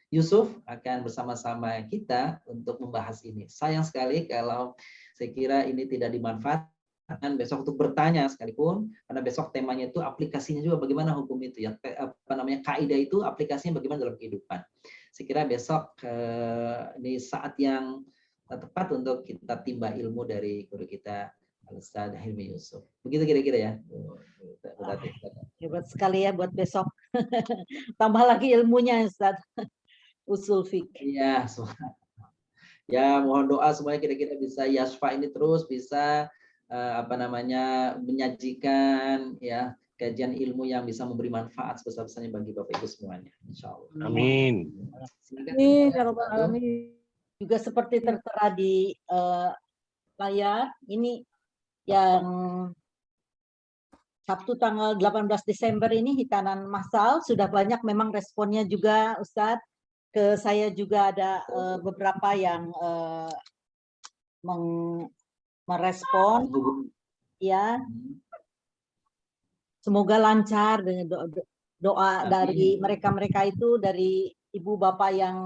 Yusuf akan bersama-sama kita untuk membahas ini. Sayang sekali kalau saya kira ini tidak dimanfaatkan besok untuk bertanya sekalipun, karena besok temanya itu aplikasinya juga bagaimana hukum itu ya, kaidah itu aplikasinya bagaimana dalam kehidupan. Saya kira besok ini saat yang tepat untuk kita timba ilmu dari guru kita Ustaz Hilmi Yusuf. Begitu kira-kira ya. Hebat sekali ya buat besok. Tambah lagi ilmunya Ustaz. Usul fikih. Iya, ya mohon doa semuanya kira-kira bisa Yasfa ini terus bisa menyajikan ya kajian ilmu yang bisa memberi manfaat sebesar-besarnya bagi Bapak Ibu semuanya. Insyaallah. Amin. Amin. Juga seperti tertera di layar ini yang Sabtu tanggal 18 Desember ini hitanan massal, sudah banyak memang responnya juga Ustadz. Ke saya juga ada beberapa yang merespon ya. Semoga lancar dengan doa dari mereka itu, dari ibu bapak yang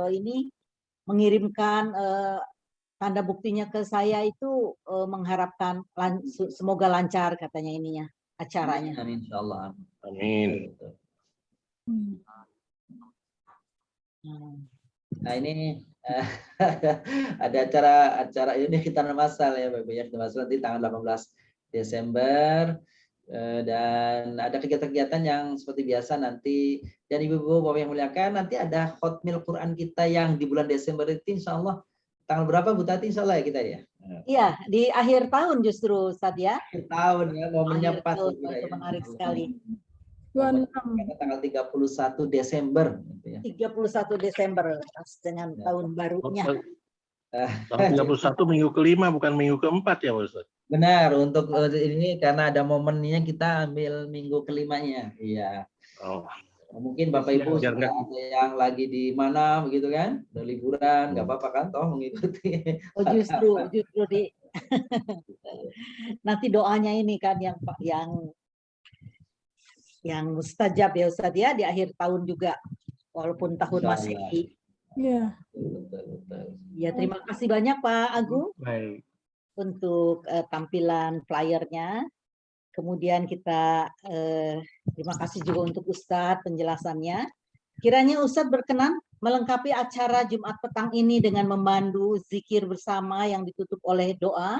ini mengirimkan tanda buktinya ke saya itu, mengharapkan semoga lancar katanya ininya acaranya. Amin insyaallah. Amin. Nah ini ada acara ini hitanan massal ya Bapak ya, hitanan nanti tanggal 18 Desember dan ada kegiatan-kegiatan yang seperti biasa nanti, dan ibu-ibu Bapak yang muliakan nanti ada khotmil Quran kita yang di bulan Desember itu insyaallah tanggal berapa Bu Tati insyaallah ya kita ya? Iya, di akhir tahun justru Ustaz ya. Akhir tahun ya, momennya pas itu menarik sekali. Tanggal 31 Desember gitu ya. 31 Desember dengan tahun barunya. Tanggal 31 minggu kelima bukan minggu keempat ya Ustaz? Benar, untuk ini karena ada momennya kita ambil minggu kelimanya. Iya. Oh. Mungkin Bapak Ibu Biar ada yang lagi di mana begitu kan, udah liburan, nggak apa-apa kan, toh mengikuti. Oh justru di nanti doanya ini kan yang mustajab ya Ustaz ya, di akhir tahun juga walaupun tahun Masehi. Iya. Ya, terima kasih banyak Pak Agung. Baik. Untuk tampilan flyernya. Kemudian kita terima kasih juga untuk Ustadz penjelasannya. Kiranya Ustadz berkenan melengkapi acara Jumat petang ini dengan memandu zikir bersama yang ditutup oleh doa.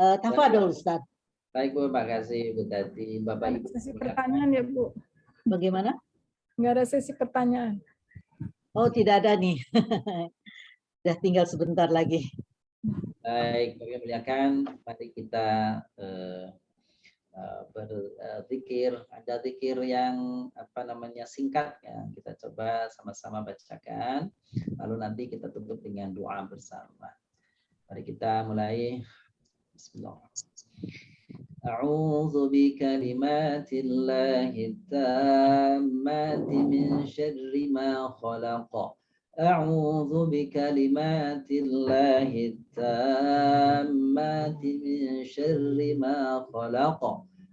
Tafadhol Ustadz. Baik Bu, terima kasih Bu Tati. Bapak Ibu. Sesi pertanyaan ya Bu. Bagaimana? Nggak ada sesi pertanyaan. Oh, tidak ada nih. Sudah tinggal sebentar lagi. Baik, kami muliakan, mari kita berzikir. Ada zikir yang singkat ya. Kita coba sama-sama bacakan. Lalu nanti kita tutup dengan doa bersama. Mari kita mulai. Bismillahirrahmanirrahim. أعوذ بكلمات الله التامات من شر ما خلق أعوذ بكلمات الله التامات من شر ما خلق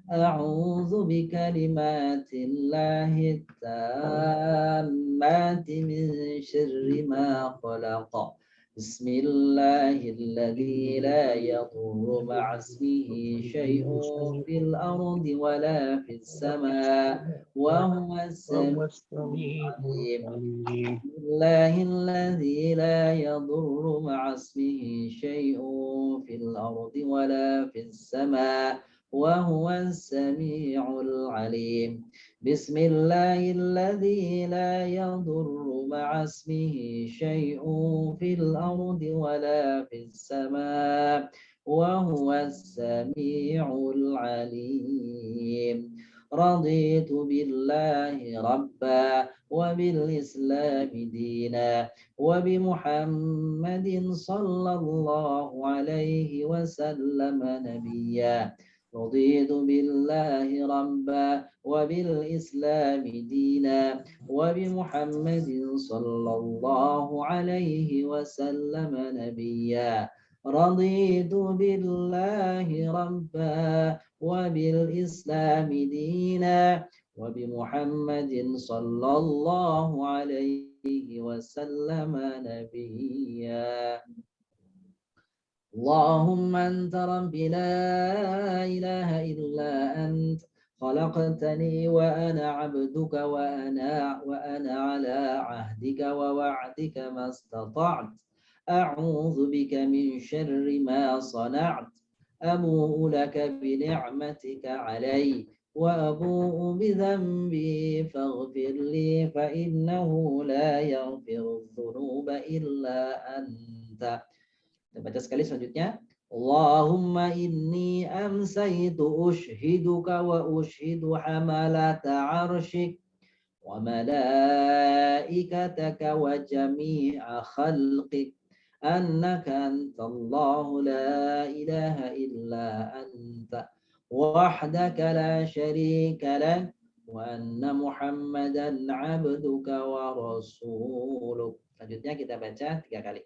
أعوذ بكلمات الله التامات من شر ما خلق بسم الله الذي لا يضر مع اسمه شيء في الأرض ولا في السماء وهو السميع العليم بسم الله الذي لا يضر مع اسمه شيء في الأرض ولا في السماء وهو السميع العليم بسم الله الذي لا يضر مع اسمه شيء في الأرض ولا في السماء وهو السميع العليم رضيت بالله ربا وبالإسلام دينا وبمحمد صلى الله عليه وسلم نبيا رضيت بالله ربا وبالإسلام دينا وبمحمد صلى الله عليه وسلم نبيا رضيت بالله ربا وبالإسلام دينا وبمحمد صلى الله عليه وسلم نبيا اللهم أنت ربي لا إله إلا أنت خلقتني وأنا عبدك وأنا على عهدك ووعدك ما استطعت أعوذ بك من شر ما صنعت أبوء لك بنعمتك علي وأبوء بذنبي فاغفر لي فإنه لا يغفر الذنوب إلا أنت. Kita baca sekali selanjutnya. Allahumma inni amsaytu ushhiduka wa ushhidu hamalata arshik wa malaikataka wa jami'a khalqik annaka antallahu la ilaha illa anta wahdaka la sharika lak wa anna muhammadan abduka wa rasuluk. Selanjutnya kita baca 3 kali.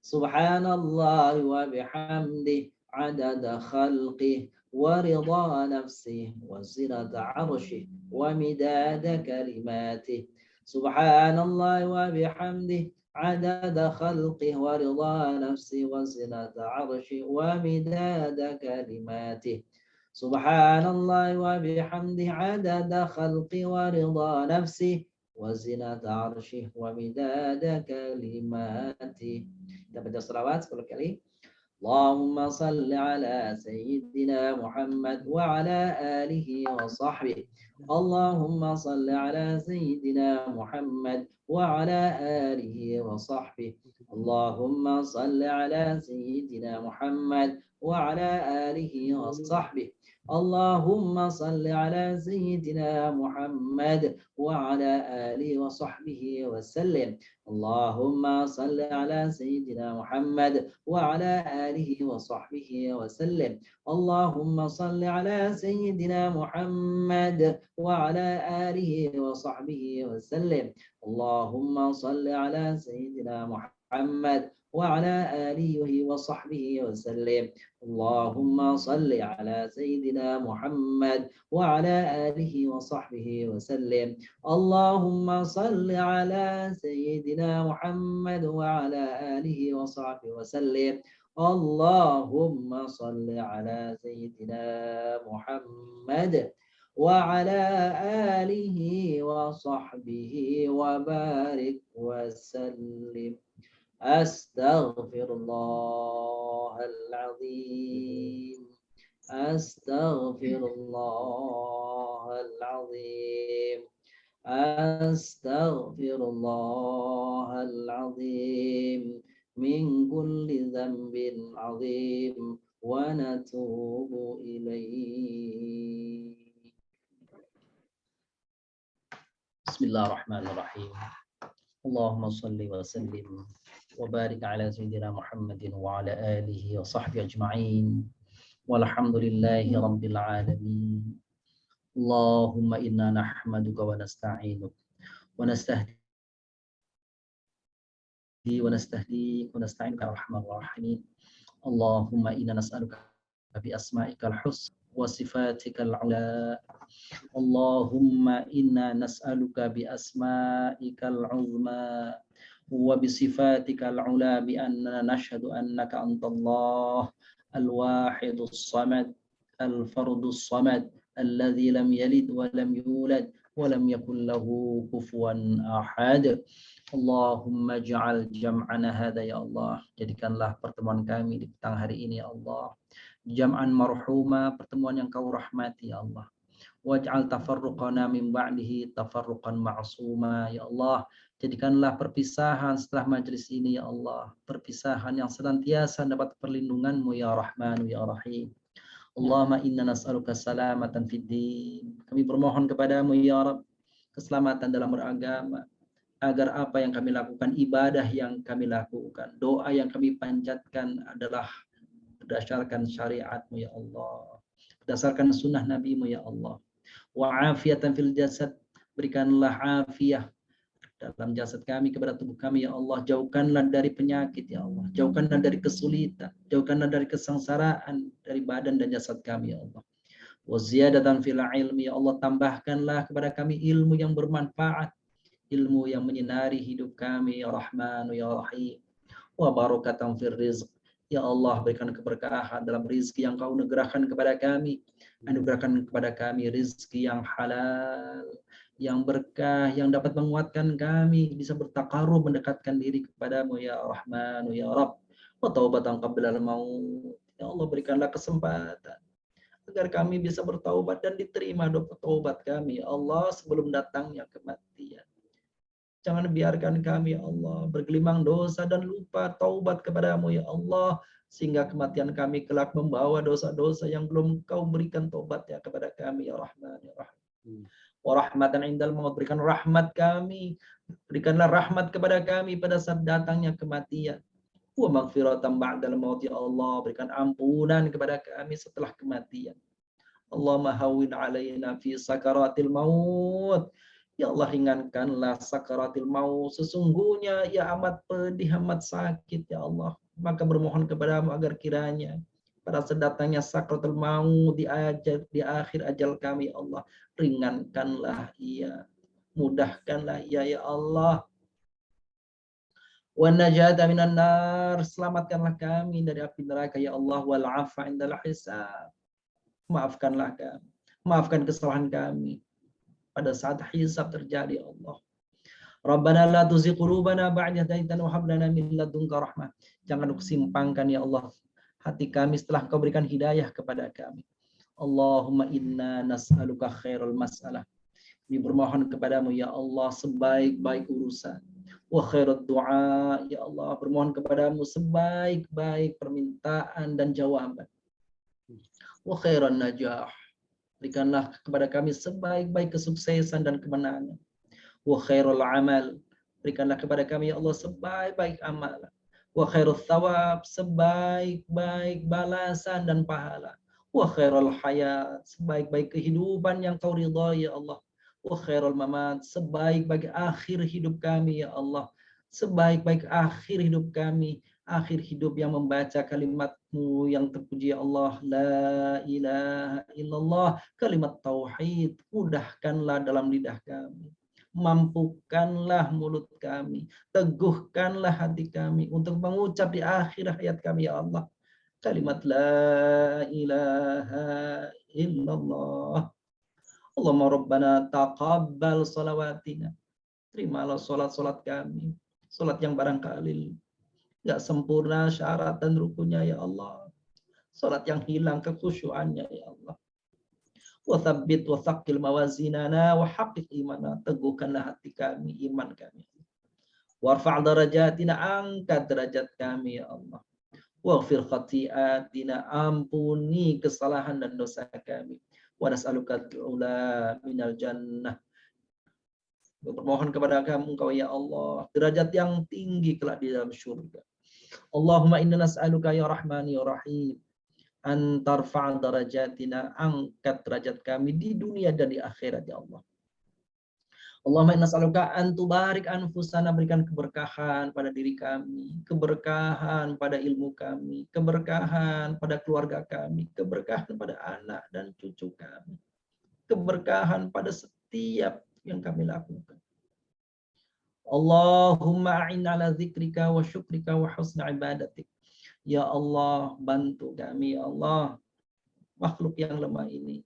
Subhanallah wa bihamdih adada khalqih wa ridha nafsih wa zinata arshih wa midada kalimatih. Subhanallah wa bihamdih adada khalqih wa ridha nafsih wa zinata arshih wa midada kalimatih. Subhanallah wa bihamdih adada khalqih wa ridha nafsih wa zinata arshih wa midada kalimatih. Kita baca selawat 10 kali. Allahumma salli ala sayyidina Muhammad wa ala alihi wa sahbihi. Allahumma salli ala sayyidina Muhammad wa ala alihi wa sahbihi. Allahumma salli ala sayyidina Muhammad wa ala alihi wa sahbihi. Allahumma salli ala sayyidina Muhammad wa ala alihi wa sahbihi wa sallim. Allahumma salli ala sayyidina Muhammad wa ala alihi wa sahbihi wa sallim. Allahumma salli ala sayyidina Muhammad wa ala alihi wa sahbihi wa sallim. Allahumma salli ala sayyidina Muhammad وعلى آله وصحبه وسلم. اللهم صل على سيدنا محمد وعلى آله وصحبه وسلم. اللهم صل على سيدنا محمد وعلى آله وصحبه وسلم. اللهم صل على سيدنا محمد وعلى آله وصحبه وبارك وسلم. أستغفر الله العظيم. أستغفر الله العظيم. Astaghfirullahal azim min kulli dzambin azim wa natubu ilaihi. Bismillahirrahmanirrahim. Allahumma salli wa sallim wa barik ala sayyidina Muhammadin wa ala alihi wa sahbihi ajma'in. Walhamdulillahi rabbil alamin. Allahumma inna nahmaduka wa nasta'inuka wa nastahdi wa nastahdi wa nasta'inuka arhamar rahimin. Allahumma inna nas'aluka bi asma'ikal husna wa sifatikal ula. Allahumma inna nas'aluka bi asma'ikal uzma wa bi sifatikal ula bi anna nashhadu annaka antallah al-wahidus samad al-fardus samad alladzi lam yalid wa lam yulad wa lam yakul lahu kufuwan ahad. Allahumma ja'al jam'ana hadha ya Allah, jadikanlah pertemuan kami di petang hari ini ya Allah jam'an marhuma, pertemuan yang kau rahmati ya Allah. Waj'al tafarruqana min ba'dihi tafarruqan ma'suma ya Allah, jadikanlah perpisahan setelah majelis ini ya Allah perpisahan yang senantiasa dapat perlindungan-Mu ya Rahman ya Rahim. Allahumma inna nas'aluka salamatan fid din. Kami bermohon kepadamu ya Rabb keselamatan dalam beragama, agar apa yang kami lakukan, ibadah yang kami lakukan, doa yang kami panjatkan adalah berdasarkan syariat-Mu ya Allah, berdasarkan sunnah Nabi-Mu ya Allah. Wa afiatan fil jasad, berikanlah afiah dalam jasad kami, kepada tubuh kami ya Allah. Jauhkanlah dari penyakit ya Allah, jauhkanlah dari kesulitan, jauhkanlah dari kesengsaraan dari badan dan jasad kami ya Allah. Wa ziyadatan fil ilmi ya Allah, tambahkanlah kepada kami ilmu yang bermanfaat, ilmu yang menyinari hidup kami ya Rahman ya Rahim. Wa barakatan fil rizq ya Allah, berikan keberkahan dalam rizki yang kau negarakan kepada kami. Anugerahkan kepada kami rizki yang halal, yang berkah, yang dapat menguatkan kami bisa bertaqarrub, mendekatkan diri kepadamu ya Rahman ya Rabb. Wa taubatan qabla al-maut ya Allah, berikanlah kesempatan agar kami bisa bertaubat dan diterima doa taubat kami ya Allah sebelum datangnya kematian. Jangan biarkan kami ya Allah bergelimang dosa dan lupa taubat kepadamu ya Allah, sehingga kematian kami kelak membawa dosa-dosa yang belum kau berikan taubatnya kepada kami ya Rahman ya Rahim. Wa rahmatan indal maut, berikan rahmat kami, berikanlah rahmat kepada kami pada saat datangnya kematian. Wa maghfiratan ba'dal maut ya Allah, berikan ampunan kepada kami setelah kematian. Allahumma hawwin alaina fi sakaratil maut. Ya Allah, ringankanlah sakaratil maut, sesungguhnya ya amat pedih, amat sakit ya Allah. Maka bermohon kepadamu agar kiranya pada saat datangnya sakaratul maut di akhir ajal kami ya Allah, ringankanlah ia, mudahkanlah ia ya Allah. Wa najata minan nar, selamatkanlah kami dari api neraka ya Allah. Wal afa indal hisab, maafkanlah kami, maafkan kesalahan kami pada saat hisab terjadi ya Allah. Rabbana la tuzigh qulubana ba'da idh hadaytana wa hab lana min ladunka rahmah. Jangan simpangkan ya Allah hati kami setelah Kau berikan hidayah kepada kami. Allahumma inna nas'aluka khairul mas'alah. Kami bermohon kepadamu ya Allah sebaik-baik urusan. Wa khairud du'a ya Allah, bermohon kepadamu sebaik-baik permintaan dan jawaban. Wa khairan najah, berikanlah kepada kami sebaik-baik kesuksesan dan kemenangan. Wa khairul amal, berikanlah kepada kami ya Allah sebaik-baik amalan. Wa khairul thawab, sebaik-baik balasan dan pahala. Wa khairul hayat, sebaik-baik kehidupan yang Kau ridhai ya Allah. Wa khairul mamat, sebaik-baik akhir hidup kami ya Allah. Sebaik-baik akhir hidup kami, akhir hidup yang membaca kalimat-Mu yang terpuji ya Allah, la ilaha illallah, kalimat tauhid. Mudahkanlah dalam lidah kami, mampukanlah mulut kami, teguhkanlah hati kami untuk mengucap di akhir hayat kami ya Allah kalimat la ilaha illallah. Allahumma rabbana taqabbal salawatina, terimalah salat-salat kami, salat yang barangkali enggak sempurna syarat dan rukunnya ya Allah, salat yang hilang kekhusyuannya ya Allah. Wa tsabbit wa tsaqqil mawazinana wa haqqiq imana. Teguhkanlah hati kami, iman kami. Warfa' darajatina, angkat derajat kami ya Allah. Waghfir khati'atina, ampuni kesalahan dan dosa kami. Wa nas'aluka al-ula minal jannah. Bermohon kepada kamu engkau ya Allah derajat yang tinggi kelak di dalam surga. Allahumma inna nas'aluka ya Rahman ya Rahim an tarfa' darajatina, angkat derajat kami di dunia dan di akhirat ya Allah. Allahumma inna nas'aluka an tubarik anfusana, berikan keberkahan pada diri kami, keberkahan pada ilmu kami, keberkahan pada keluarga kami, keberkahan pada anak dan cucu kami, keberkahan pada setiap yang kami lakukan. Allahumma a'inna ala dzikrika wa syukrika wa husna ibadatik. Ya Allah, bantu kami ya Allah, makhluk yang lemah ini,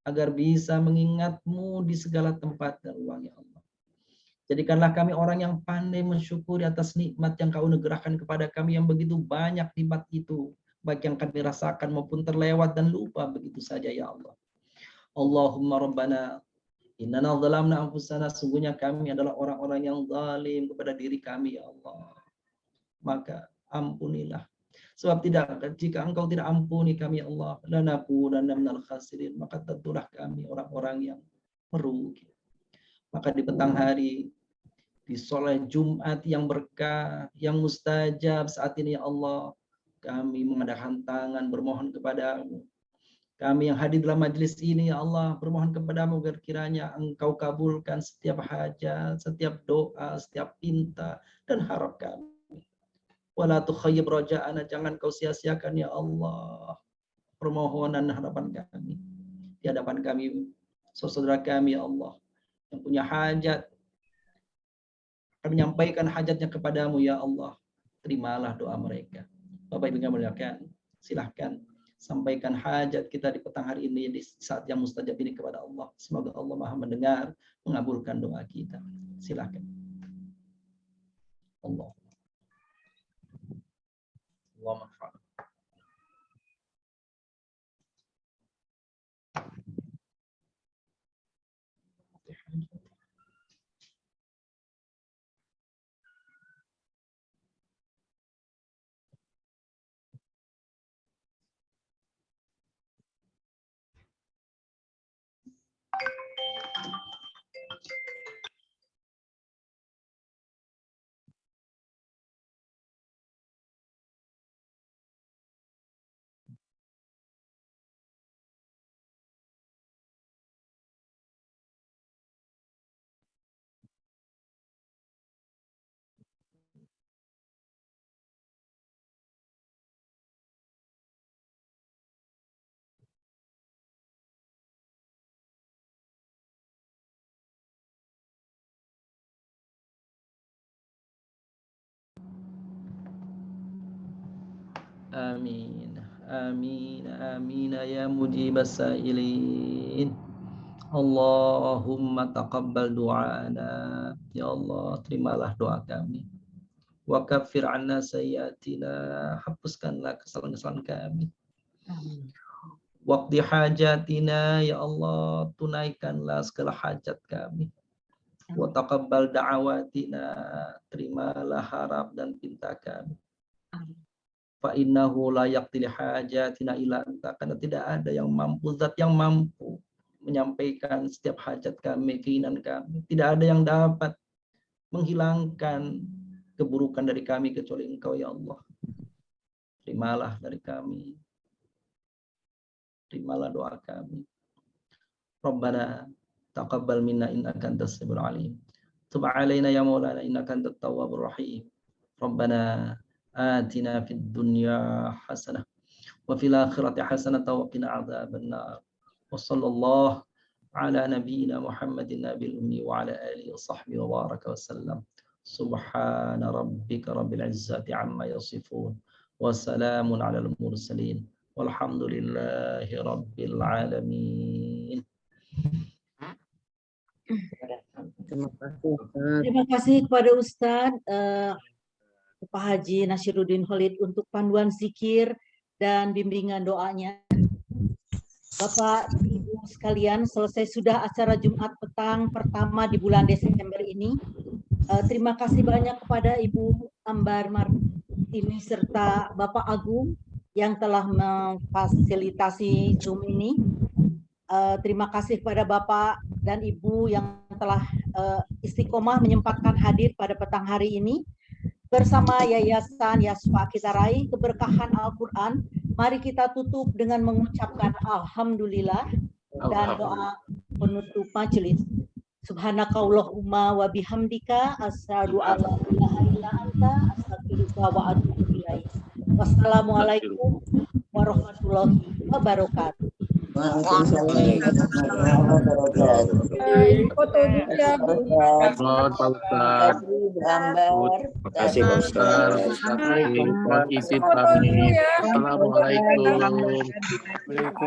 agar bisa mengingat-Mu di segala tempat dan ruang ya Allah. Jadikanlah kami orang yang pandai mensyukuri atas nikmat yang Kau anugerahkan kepada kami yang begitu banyak nikmat itu, baik yang kami rasakan maupun terlewat dan lupa begitu saja ya Allah. Allahumma rabbana innana zalamna anfusana, sungguhnya kami adalah orang-orang yang zalim kepada diri kami ya Allah. Maka ampunilah. Sebab jika Engkau tidak ampuni kami ya Allah, lanakunanna minal khasirin, maka tentulah kami orang-orang yang merugi. Maka di petang hari, di sholat Jumat yang berkah, yang mustajab saat ini ya Allah, kami mengadakan tangan bermohon kepadamu. Kami yang hadir dalam majelis ini ya Allah, bermohon kepadamu agar kiranya Engkau kabulkan setiap hajat, setiap doa, setiap pinta dan harap kami. Wala tukhayyib raja'ana, jangan Kau sia-siakan ya Allah permohonan harapan kami. Di hadapan kami, saudara kami ya Allah, yang punya hajat, kami menyampaikan hajatnya kepadamu ya Allah. Terimalah doa mereka. Bapak Ibu yang muliakan, silahkan sampaikan hajat kita di petang hari ini, di saat yang mustajab ini kepada Allah. Semoga Allah Maha mendengar, mengabulkan doa kita. Silahkan. Allah. Allah manfaat. Amin. Amin. Amin ya mujibas sailin. Allahumma taqabbal du'ana. Ya Allah, terimalah doa kami. Wa kaffir 'anna sayyi'atina. Hapuskanlah kesalahan-kesalahan kami. Waqdi hajatina, ya Allah, tunaikanlah segala hajat kami. Wa taqabbal da'awatina. Terimalah harap dan pinta kami. Fa innahu la yaqtil hajatina illa anta, karena tidak ada yang mampu, zat yang mampu menyampaikan setiap hajat kami, keinginan kami. Tidak ada yang dapat menghilangkan keburukan dari kami kecuali Engkau ya Allah. Terimalah dari kami. Terimalah doa kami. Rabbana taqabbal minna innaka antas samiul alim. Tub 'alaina ya maulana innaka antat tawwabur rahim. Rabbana آتنا في الدنيا حسنة وفي الآخرة حسنة وقنا عذاب النار وصلى الله على نبينا محمد النبي الأمي وعلى آله وصحبه وبارك وسلم سبحان ربك رب العزة عما يصفون وسلام على المرسلين والحمد لله رب العالمين. Terima kasih kepada Ustadz Pak Haji Nashiruddin Khalid untuk panduan zikir dan bimbingan doanya. Bapak, Ibu sekalian, selesai sudah acara Jumat petang pertama di bulan Desember ini. Terima kasih banyak kepada Ibu Ambar Martini serta Bapak Agung yang telah memfasilitasi Zoom ini. Terima kasih kepada Bapak dan Ibu yang telah istiqomah menyempatkan hadir pada petang hari ini. Bersama Yayasan Yasfa kita raih keberkahan Al-Quran. Mari kita tutup dengan mengucapkan Alhamdulillah dan doa penutup majelis. Subhanakallahumma wa bihamdika asyhadu an la ilaha illa anta astaghfiruka wa atubu ilaik. Wassalamualaikum warahmatullahi wabarakatuh. Foto dulu ya, Bu. Selamat Pak Ustaz. Terima kasih Pak Ustaz. Mohon izin pamit. Assalamualaikum.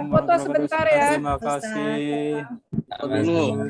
Foto sebentar ya. Terima kasih. Dulu.